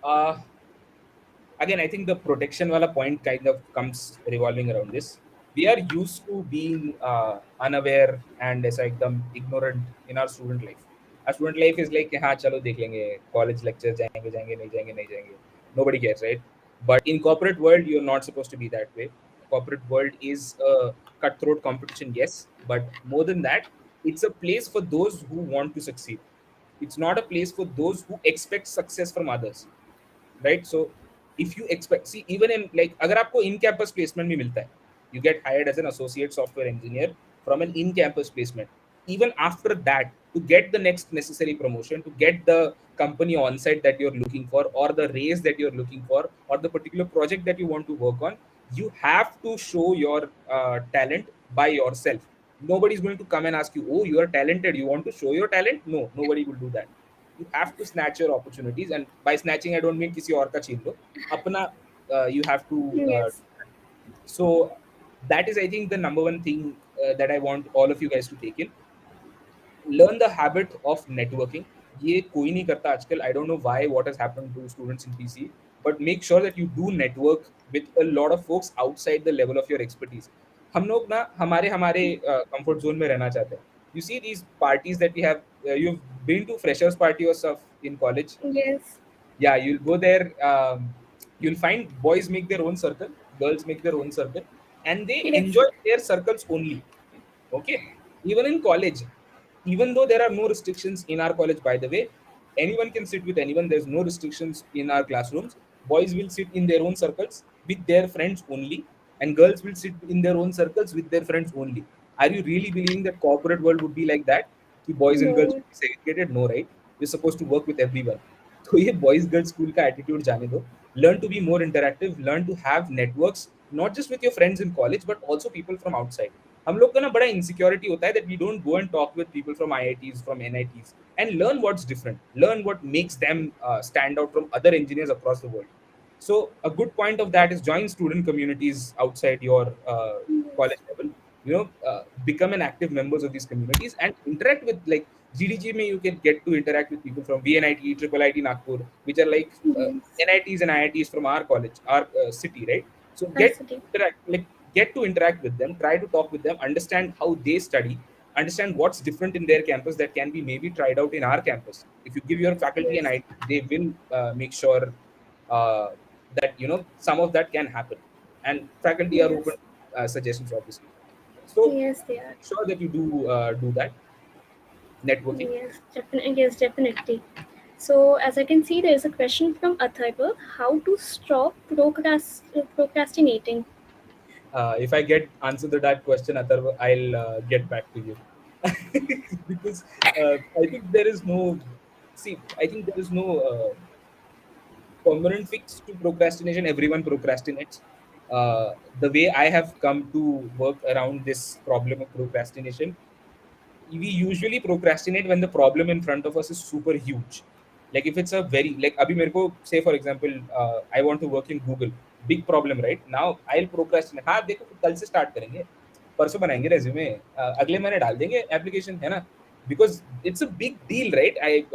uh, Again, I think the protection wala point kind of comes revolving around this. We are used to being unaware and ऐसा एकदम ignorant in our student life. Our student life is like हाँ चलो देख लेंगे, college lecture जाएंगे जाएंगे नहीं जाएंगे नहीं जाएंगे, nobody cares, right? But in corporate world you're not supposed to be that way. Corporate world is a cutthroat competition, yes, but more than that, it's a place for those who want to succeed. It's not a place for those who expect success from others, right? So if you expect, see, even in like अगर आपको in campus placement भी मिलता है, you get hired as an associate software engineer from an in campus placement. Even after that, to get the next necessary promotion, to get the company on site that you're looking for, or the raise that you're looking for, or the particular project that you want to work on, you have to show your talent by yourself. Nobody's going to come and ask you, oh, you are talented, you want to show your talent. No, nobody will do that. You have to snatch your opportunities, and by snatching I don't mean किसी और का छीन लो अपना. You have to Yes. so that is, I think, the number one thing that I want all of you guys to take in. Learn the habit of networking. ये कोई नहीं करता आजकल. I don't know why, what has happened to students in PC, but make sure that you do network with a lot of folks outside the level of your expertise. हम लोग ना हमारे हमारे comfort zone में रहना चाहते हैं. You see these parties that we have, you've been to freshers party or stuff in college. Yes. Yeah, you'll go there, you'll find boys make their own circle, girls make their own circle, and they Yes. enjoy their circles only. Okay. Even in college, even though there are no restrictions in our college, by the way, anyone can sit with anyone, there's no restrictions in our classrooms. Boys will sit in their own circles with their friends only, and girls will sit in their own circles with their friends only. Are you really believing that corporate world would be like that? कि boys and girls No. would be segregated? No, right? We're supposed to work with everyone. तो ये boys girls school का attitude जाने दो. Learn to be more interactive, learn to have networks, not just with your friends in college but also people from outside. हम लोग का ना बड़ा इनसिक्योरिटी होता है that we don't go and talk with people from IITs, from NITs, and learn what's different, learn what makes them stand out from other engineers across the world. So a good point of that is join student communities outside your Yes. college level. Become an active members of these communities and interact with, like, GDG mein you can get to interact with people from VNIT, Triple IT Nagpur, which are like Yes. NITs and IITs from our college, our city, right? So Capacity. get to interact with them, try to talk with them, understand how they study, understand what's different in their campus that can be maybe tried out in our campus. If you give your faculty an Yes. idea, they will make sure uh, that some of that can happen, and faculty are open Yes. suggestions, obviously. So Yes, they are. make sure that you do that. networking. Yes, definitely. Yes, definitely. So, as I can see, there is a question from Atharva: How to stop procrastinating? If I get answer to that question, Atharva, I'll get back to you. Because I think there is no, see, I think there is no permanent fix to procrastination. Everyone procrastinates. The way I have come to work around this problem of procrastination, we usually procrastinate when the problem in front of us is super huge. Like if it's a very, like abhi mere ko, say for example, I want to work in Google, big problem, right? Now I'll procrastinate. हाँ देखो कल से start करेंगे, परसों बनाएंगे resume, अगले महीने डाल देंगे application, है ना? Because it's a big deal, right?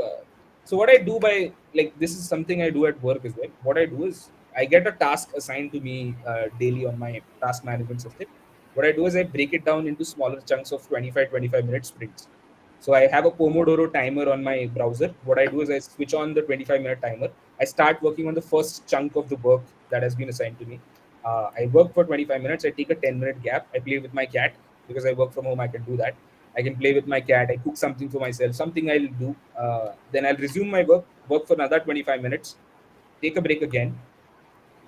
So what I do by, like, this is something I do at work as well. What I do is I get a task assigned to me daily on my task management system. What I do is I break it down into smaller chunks of 25 minute sprints. So I have a Pomodoro timer on my browser. What I do is I switch on the 25-minute timer. I start working on the first chunk of the work that has been assigned to me. I work for 25 minutes. I take a 10-minute gap. I play with my cat because I work from home. I can do that. I can play with my cat. I cook something for myself. Something I'll do. Then I'll resume my work. Work for another 25 minutes. Take a break again,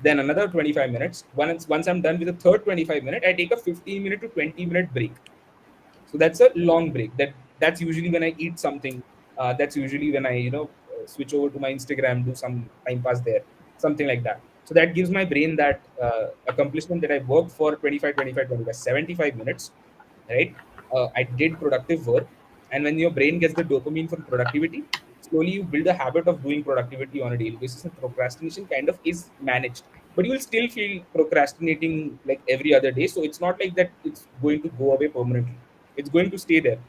then another 25 minutes. Once I'm done with the third 25 minute, I take a 15-minute to 20-minute break. So that's a long break. That's usually when I eat something. That's usually when I switch over to my Instagram, do some time pass there, something like that. So that gives my brain that accomplishment that I worked for 25, 25, 25, 75 minutes, right? I did productive work, and when your brain gets the dopamine from productivity, slowly you build a habit of doing productivity on a daily basis, and procrastination kind of is managed. But you will still feel procrastinating like every other day, so it's not like that it's going to go away permanently. It's going to stay there.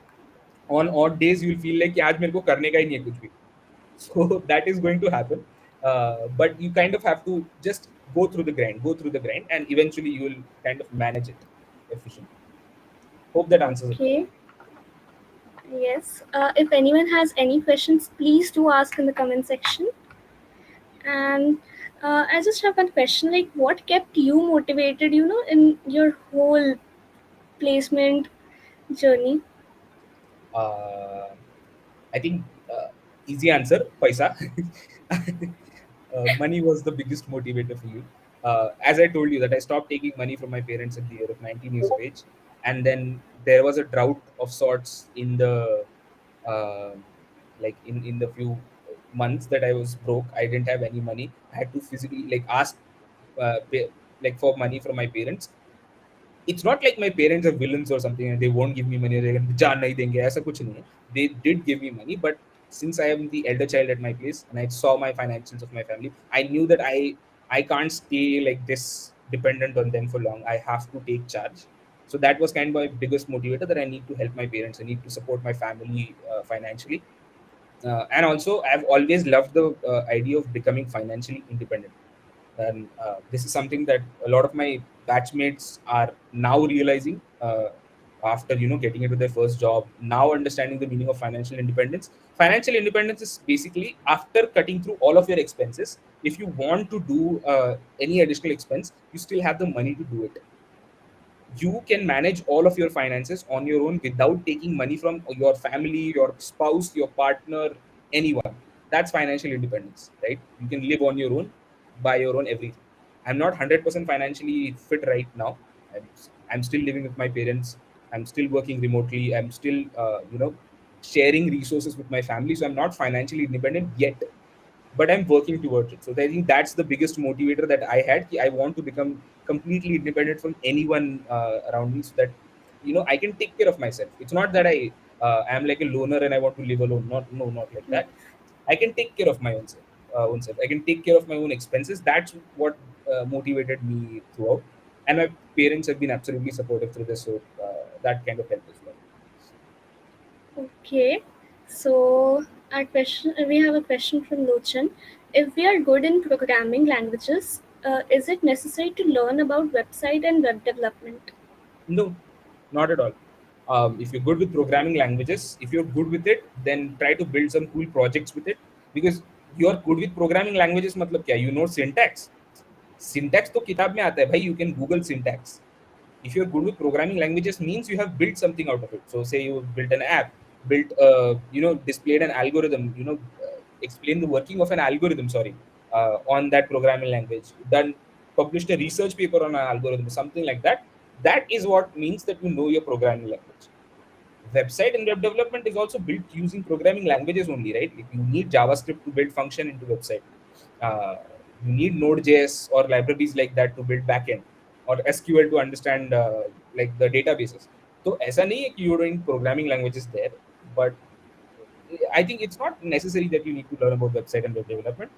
On odd days you will feel like कि आज मेरे को करने का ही नहीं है कुछ भी. So that is going to happen. But you kind of have to just go through the grind, and eventually you will kind of manage it efficiently. Hope that answers it. Okay. Yes. If anyone has any questions, please do ask in the comment section. And I just have one question: like, what kept you motivated? In your whole placement journey. Uh, I think easy answer, paisa. Money was the biggest motivator for you. As I told you that I stopped taking money from my parents at the year of 19 years of age, and then there was a drought of sorts in the uh, in the few months that I was broke. I didn't have any money. I had to physically like ask like for money from my parents. It's not like my parents are villains or something and they won't give me money. They're जान नहीं देंगे ऐसा कुछ नहीं है. They did give me money, but since I am the elder child at my place and I saw my financials of my family, I knew that I can't stay like this dependent on them for long. I have to take charge. So that was kind of my biggest motivator, that I need to help my parents. I need to support my family financially. And also, I've always loved the idea of becoming financially independent. And this is something that a lot of my batchmates are now realizing after getting into their first job, now understanding the meaning of financial independence. Financial independence is basically after cutting through all of your expenses. If you want to do any additional expense, you still have the money to do it. You can manage all of your finances on your own without taking money from your family, your spouse, your partner, anyone. That's financial independence, right? You can live on your own, buy your own everything. I'm not 100% financially fit right now. I'm still living with my parents. I'm still working remotely. I'm still sharing resources with my family, so I'm not financially independent yet, but I'm working towards it. So I think that's the biggest motivator that I had. I want to become completely independent from anyone around me, so that I can take care of myself. It's not that I am like a loner and I want to live alone. Not like Yes. that. I can take care of my own self. Own self. I can take care of my own expenses. That's what motivated me throughout. And my parents have been absolutely supportive through this, so that kind of helped as well. Okay. So our question, we have a question from Lochan. If we are good in programming languages, is it necessary to learn about website and web development? No, not at all. If you're good with programming languages, if you're good with it, then try to build some cool projects with it. Because you're good with programming languages, मतलब क्या? You know syntax. Syntax तो किताब में आता है भाई. You can Google syntax. If you're good with programming languages, means you have built something out of it. So say you built an app, built, displayed an algorithm, explained the working of an algorithm, sorry, on that programming language, done, published a research paper on an algorithm, something like that. That is what means that you know your programming language. Website and web development is also built using programming languages only, right? Like you need JavaScript to build function into website. Uh, you need Node.js or libraries like that to build backend, or SQL to understand like the databases. So ऐसा नहीं है कि you're doing programming languages there, but I think it's not necessary that you need to learn about website and web development.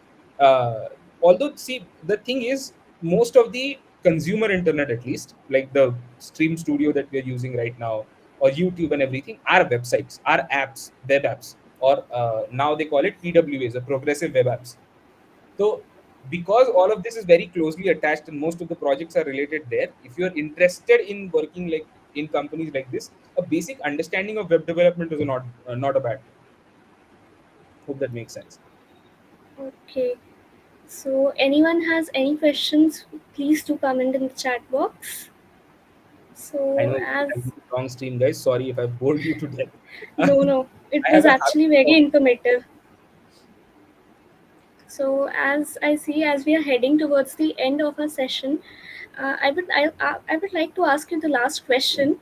Although, see, the thing is, most of the consumer internet, at least, like the Stream Studio that we're using right now, or YouTube and everything, are websites, are apps, web apps, or now they call it PWAs, or progressive web apps. So, because all of this is very closely attached and most of the projects are related there, if you're interested in working like in companies like this, a basic understanding of web development is not a bad thing. Hope that makes sense. Okay. So, anyone has any questions, please do comment in the chat box. I So, know it's as a long stream, guys. Sorry if I bored you to death. no, no, it I was have a habit actually very of. informative. So, as I see, as we are heading towards the end of our session, I would like to ask you the last question.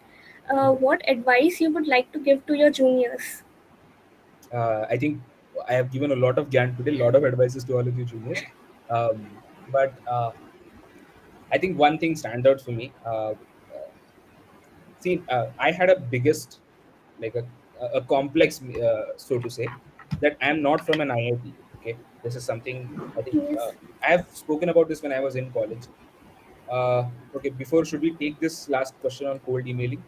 What advice you would like to give to your juniors? I think I have given a lot of GAN today, a lot of advices to all of you juniors. But I think one thing stands out for me. See, I had a biggest, like a complex, so to say, that I am not from an IIT. Okay, this is something I think Yes, I have spoken about this when I was in college. Okay, before, should we take this last question on cold emailing?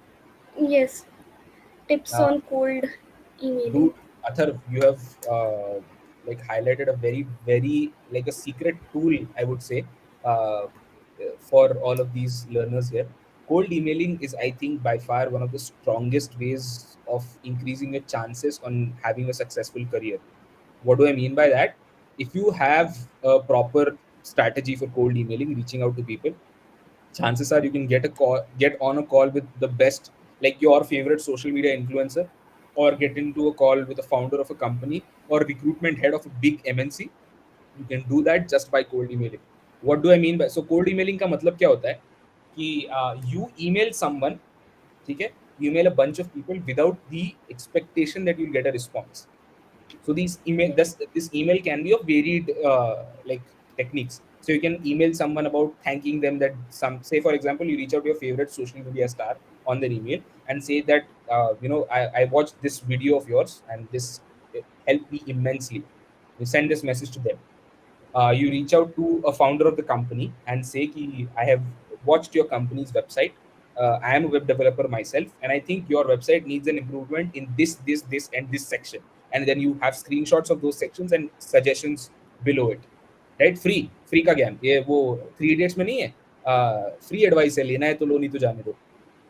yes. Tips Uh, on cold emailing. Dude, Athar, you have like highlighted a very, very like a secret tool, I would say, for all of these learners here. Cold emailing is, I think, by far one of the strongest ways of increasing your chances on having a successful career. What do I mean by that? If you have a proper strategy for cold emailing, reaching out to people, chances are you can get on a call with the best, like your favorite social media influencer, or get into a call with a founder of a company or recruitment head of a big MNC. You can do that just by cold emailing. What do I mean by, so cold emailing का मतलब क्या होता है कि you email someone, ठीक है, you email a bunch of people without the expectation that you'll get a response. So this email can be of varied like techniques. So you can email someone about thanking them, that some, say for example, you reach out to your favorite social media star on their email and say that I watched this video of yours and this helped me immensely. You send this message to them. You reach out to a founder of the company and say ki, I have watched your company's website. I am a web developer myself, and I think your website needs an improvement in this and this section. And then you have screenshots of those sections and suggestions below it. Right? Free का ज्ञान, ये वो 3 Idiots में नहीं है. Free advice है, लेना है तो लो, नहीं तो जाने दो.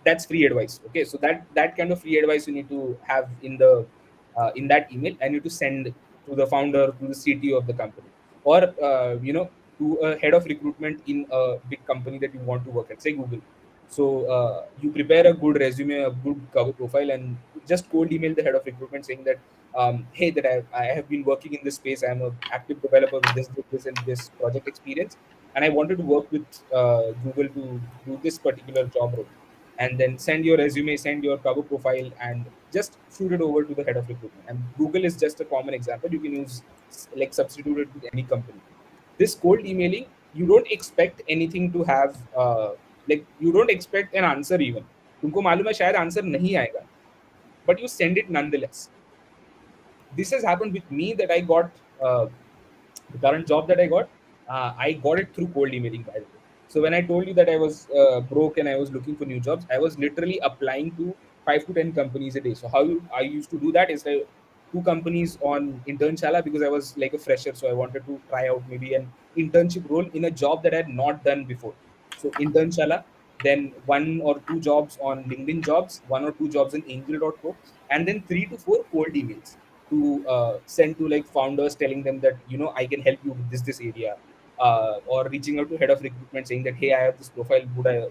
That's free advice. Okay, so that kind of free advice you need to have in that email, and you need to send to the founder, to the CTO of the company, or to a head of recruitment in a big company that you want to work at, say Google. So you prepare a good resume, a good cover profile, and just cold email the head of recruitment saying that, hey, that I have been working in this space. I'm a active developer with this and this project experience, and I wanted to work with Google to do this particular job role. And then send your resume, send your cover profile, and just shoot it over to the head of recruitment. And Google is just a common example. You can use, like, substitute it with any company. This cold emailing, you don't expect anything to have, like, you don't expect an answer even. तुमको मालूम है शायद answer नहीं आएगा, but you send it nonetheless. This has happened with me, that I got the current job that I got it through cold emailing, by the way. So when I told you that I was broke and I was looking for new jobs, I was literally applying to 5 to 10 companies a day. So I used to do that is like 2 companies on Internshala, because I was like a fresher. So I wanted to try out maybe an internship role in a job that I had not done before. So Internshala, then 1 or 2 jobs on LinkedIn jobs, 1 or 2 jobs in Angel.co, and then 3 to 4 cold emails to send to like founders, telling them that I can help you with this area, or reaching out to head of recruitment saying that, hey, I have this profile, would I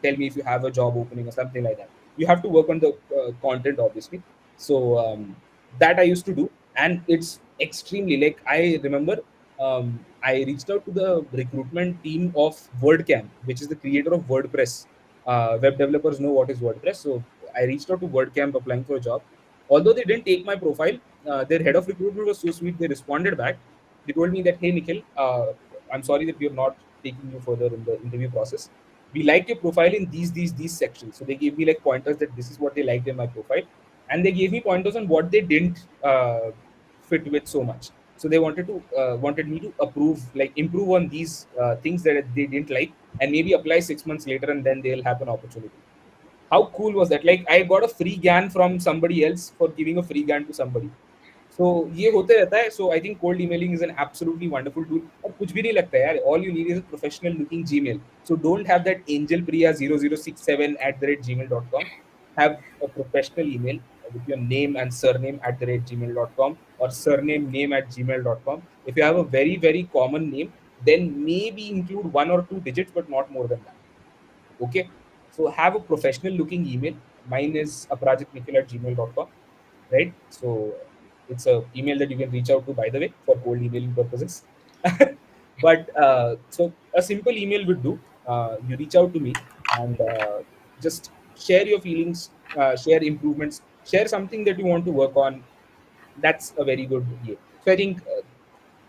tell me if you have a job opening or something like that. You have to work on the content, obviously. So that I used to do, and it's extremely, like, I remember I reached out to the recruitment team of WordCamp, which is the creator of WordPress. Web developers know what is WordPress, so I reached out to WordCamp applying for a job. Although they didn't take my profile, their head of recruitment was so sweet. They responded back. They told me that, hey Nikhil, I'm sorry that we are not taking you further in the interview process. We like your profile in these sections. So they gave me like pointers that this is what they liked in my profile, and they gave me pointers on what they didn't fit with so much. So they wanted me to improve on these things that they didn't like, and maybe apply 6 months later, and then they'll have an opportunity. How cool was that? Like, I got a free GAN from somebody else for giving a free GAN to somebody. So ये होते रहता है. So I think cold emailing is an absolutely wonderful tool. और कुछ भी नहीं लगता है यार. All you need is a professional looking Gmail. So don't have that angelpriya0067@gmail.com. Have a professional email with your name and surname @gmail.com, or surname name @gmail.com. If you have a very very common name, then maybe include 1 or 2 digits, but not more than that. Okay. So have a professional looking email. Mine is aparajitnikhil@gmail.com. Right. So it's a email that you can reach out to, by the way, for cold emailing purposes. But so a simple email would do. You reach out to me, and just share your feelings, share improvements, share something that you want to work on. That's a very good way. So I think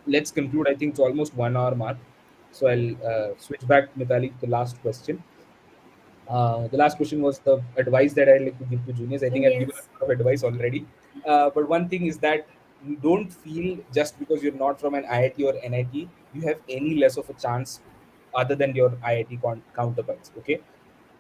let's conclude. I think it's almost 1 hour mark. So I'll switch back, Mitali, to the last question. The last question was the advice that I'd like to give to juniors. I think I've given Yes. a lot of advice already. But one thing is that you don't feel just because you're not from an IIT or NIT, you have any less of a chance other than your IIT counterparts. Okay.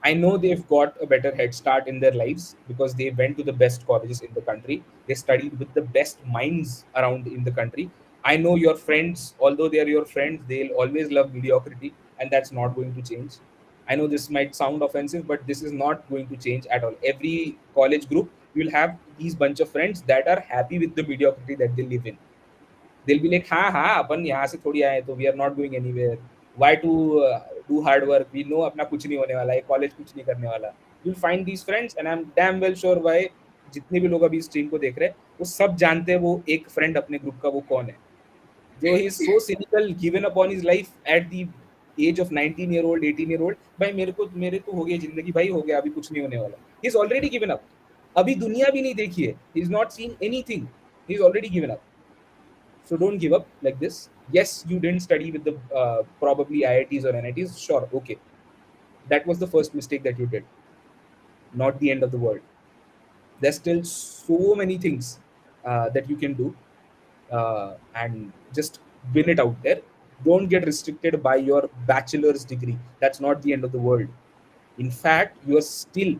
I know they've got a better head start in their lives because they went to the best colleges in the country. They studied with the best minds around in the country. I know your friends, although they are your friends, they'll always love mediocrity, and that's not going to change. I know this might sound offensive, but this is not going to change at all. Every college group, you'll have these bunch of friends that are happy with the mediocrity that they live in. They'll be like, हाँ हाँ अपन यहाँ से थोड़ी आए, तो we are not going anywhere. Why to do hard work? We know अपना कुछ नहीं होने वाला है, कॉलेज कुछ नहीं करने वाला. You'll find these friends, and I'm damn well sure why जितने भी लोग अभी स्ट्रीम को देख रहे हैं, वो सब जानते हैं वो एक फ्रेंड अपने ग्रुप का वो कौन है. जो he so cynical, given up on his life at the age of 19 year old, 18 year old. भाई मेरे को हो गया जिंदगी, भाई हो गया, अभी कुछ नहीं होने वाला. He is already given up. अभी दुनिया भी नहीं देखी है. He is not seen anything. He is already given up. So don't give up like this. Yes, you didn't study with the probably IITs or NITs. Sure, okay. That was the first mistake that you did. Not the end of the world. There's still so many things that you can do, and just win it out there. Don't get restricted by your bachelor's degree. That's not the end of the world. In fact, you are still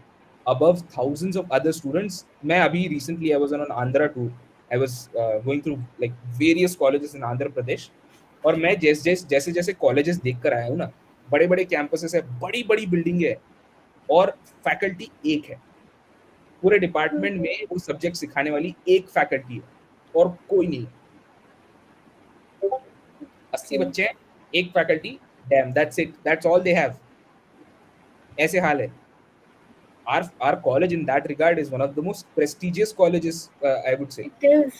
above thousands of other students. मैं अभी recently I was on an Andhra tour. I was going through like various colleges in Andhra Pradesh. और मैं जैसे जैसे colleges देख कर आया हूँ ना, बड़े बड़े कैंपसेस है, बड़ी बड़ी बिल्डिंग है, और फैकल्टी एक है. पूरे डिपार्टमेंट में वो सब्जेक्ट सिखाने वाली एक फैकल्टी है, और कोई नहीं. 80 Okay. बच्चे हैं, एक faculty. Dam, that's it, that's all they have. ऐसे हाल है. Our college in that regard is one of the most prestigious colleges, I would say. It is.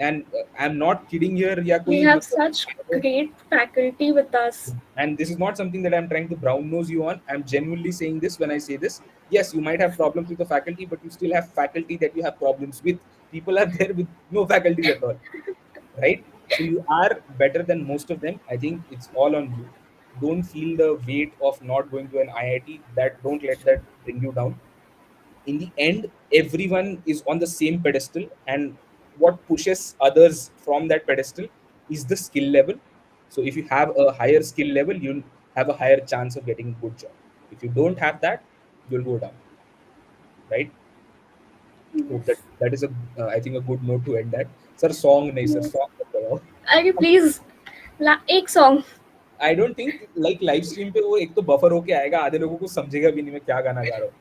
And I'm not kidding here. या We कोई have such मतलब, great faculty with us. and this is not something that I'm trying to brown nose you on. I'm genuinely saying this when I say this. Yes, you might have problems with the faculty, but you still have faculty that you have problems with. People are there with no faculties at all, right? So you are better than most of them. I think it's all on you. Don't feel the weight of not going to an IIT. That, don't let that bring you down. In the end, everyone is on the same pedestal, and what pushes others from that pedestal is the skill level. So if you have a higher skill level, you'll have a higher chance of getting a good job. If you don't have that, you'll go down, right? Hope that Yes. that is a I think a good note to end that. Sir, song nahi sir, Yes. song मत लगाओ. अरे please एक song. I don't think like live stream पे वो एक तो buffer होके आएगा, आधे लोगों को समझेगा भी नहीं मैं क्या गाना गा रहा हूँ.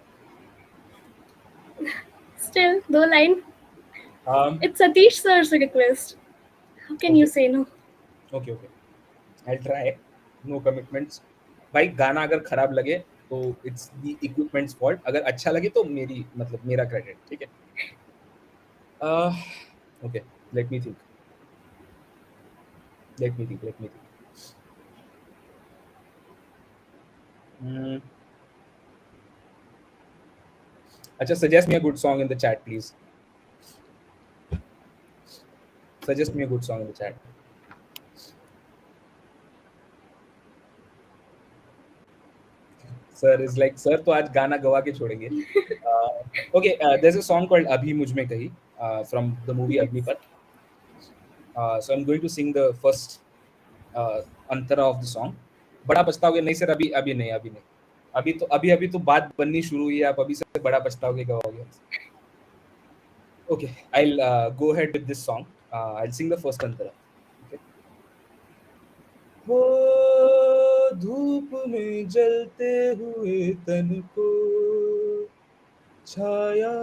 Still, दो line. um It's Satish sir's request. How can you okay, say no? okay. I'll try. No commitments. भाई गाना अगर खराब लगे तो इट्स द इक्विपमेंट्स फॉल्ट. अगर अच्छा लगे तो मेरी मतलब मेरा क्रेडिट. ठीक है. Uh, okay, let me think. Let me think. Let me think. Hmm. Acha, suggest me a good song in the chat, please. Suggest me a good song in the chat. Sir is like, sir, तो आज गाना गवा के छोड़ेंगे. Okay, there's a song called Abhi Mujh Mein Kahi from the movie Yes. Agnipath. So I'm going to sing the first uh, antara of the song. बड़ा पछताओगे नहीं sir, अभी अभी नहीं, अभी नहीं. अभी तो बात बननी शुरू हुई है, आप अभी से बड़ा पछताओगे गवाओगे. Okay, I'll go ahead with this song. I'll sing the first antara. Okay. हो धूप में जलते हुए तन को छाया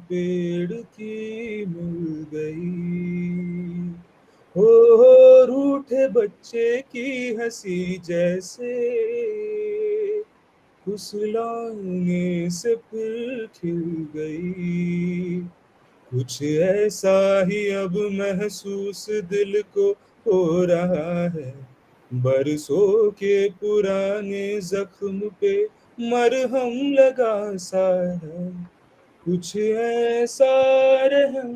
पेड़ की मिल गई. हो रूठे बच्चे की हंसी जैसे फुसलाने से फिर खिल गई. कुछ ऐसा ही अब महसूस दिल को हो रहा है. बरसों के पुराने जख्म पे मरहम लगा सा है. कुछ ऐसा रहम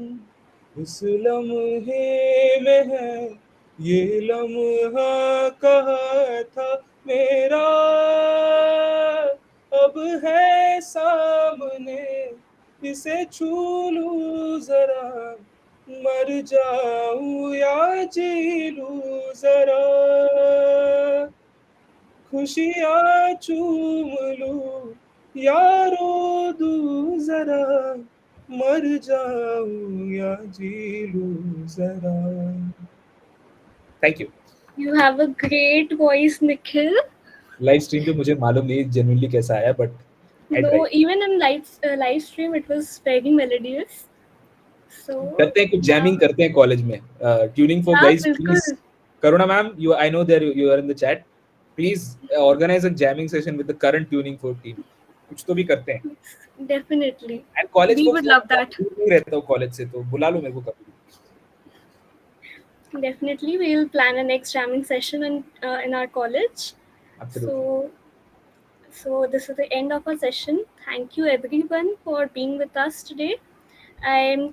इस लम्हे में है. ये लम्हा कहा था मेरा, अब है सामने, इसे छू लूं जरा. मर जाऊं या जी लूं जरा. खुशियाँ चूम लूं या रो दूं जरा. मर जाऊं या जी लूं जरा. Thank you. You have a great voice, Nikhil. Live stream पे मुझे मालूम नहीं जेन्युइनली कैसा आया, but I try. No, even in live stream, it was very melodious. So करते हैं कुछ yeah, जैमिंग करते हैं कॉलेज में. Tuning for yeah, guys please. बिल्कुल. Karuna ma'am, you I know there you are in the chat. Please organise a jamming session with the current tuning for team. कुछ तो भी करते हैं. Definitely, एंड कॉलेज we को would phone love that. दूर नहीं रहता हूँ कॉलेज से, तो बुला लो मेरे को कभी. Definitely, we will plan a next jamming session in our college. Absolutely. So so this is the end of our session. Thank you everyone for being with us today. I'm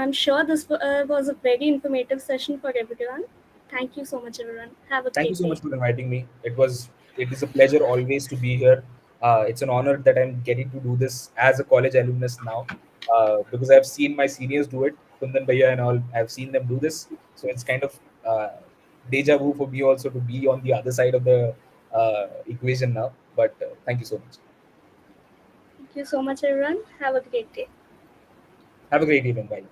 I'm sure this was a very informative session for everyone. Thank you so much, everyone. Have a Thank you great so day. much for inviting me. It is a pleasure always to be here. It's an honor that I'm getting to do this as a college alumnus now, because I've seen my seniors do it, Kundan Bhaiya and all. I've seen them do this, so it's kind of deja vu for me also to be on the other side of the equation now. But thank you so much. Thank you so much, everyone. Have a great day. Have a great evening. Bye.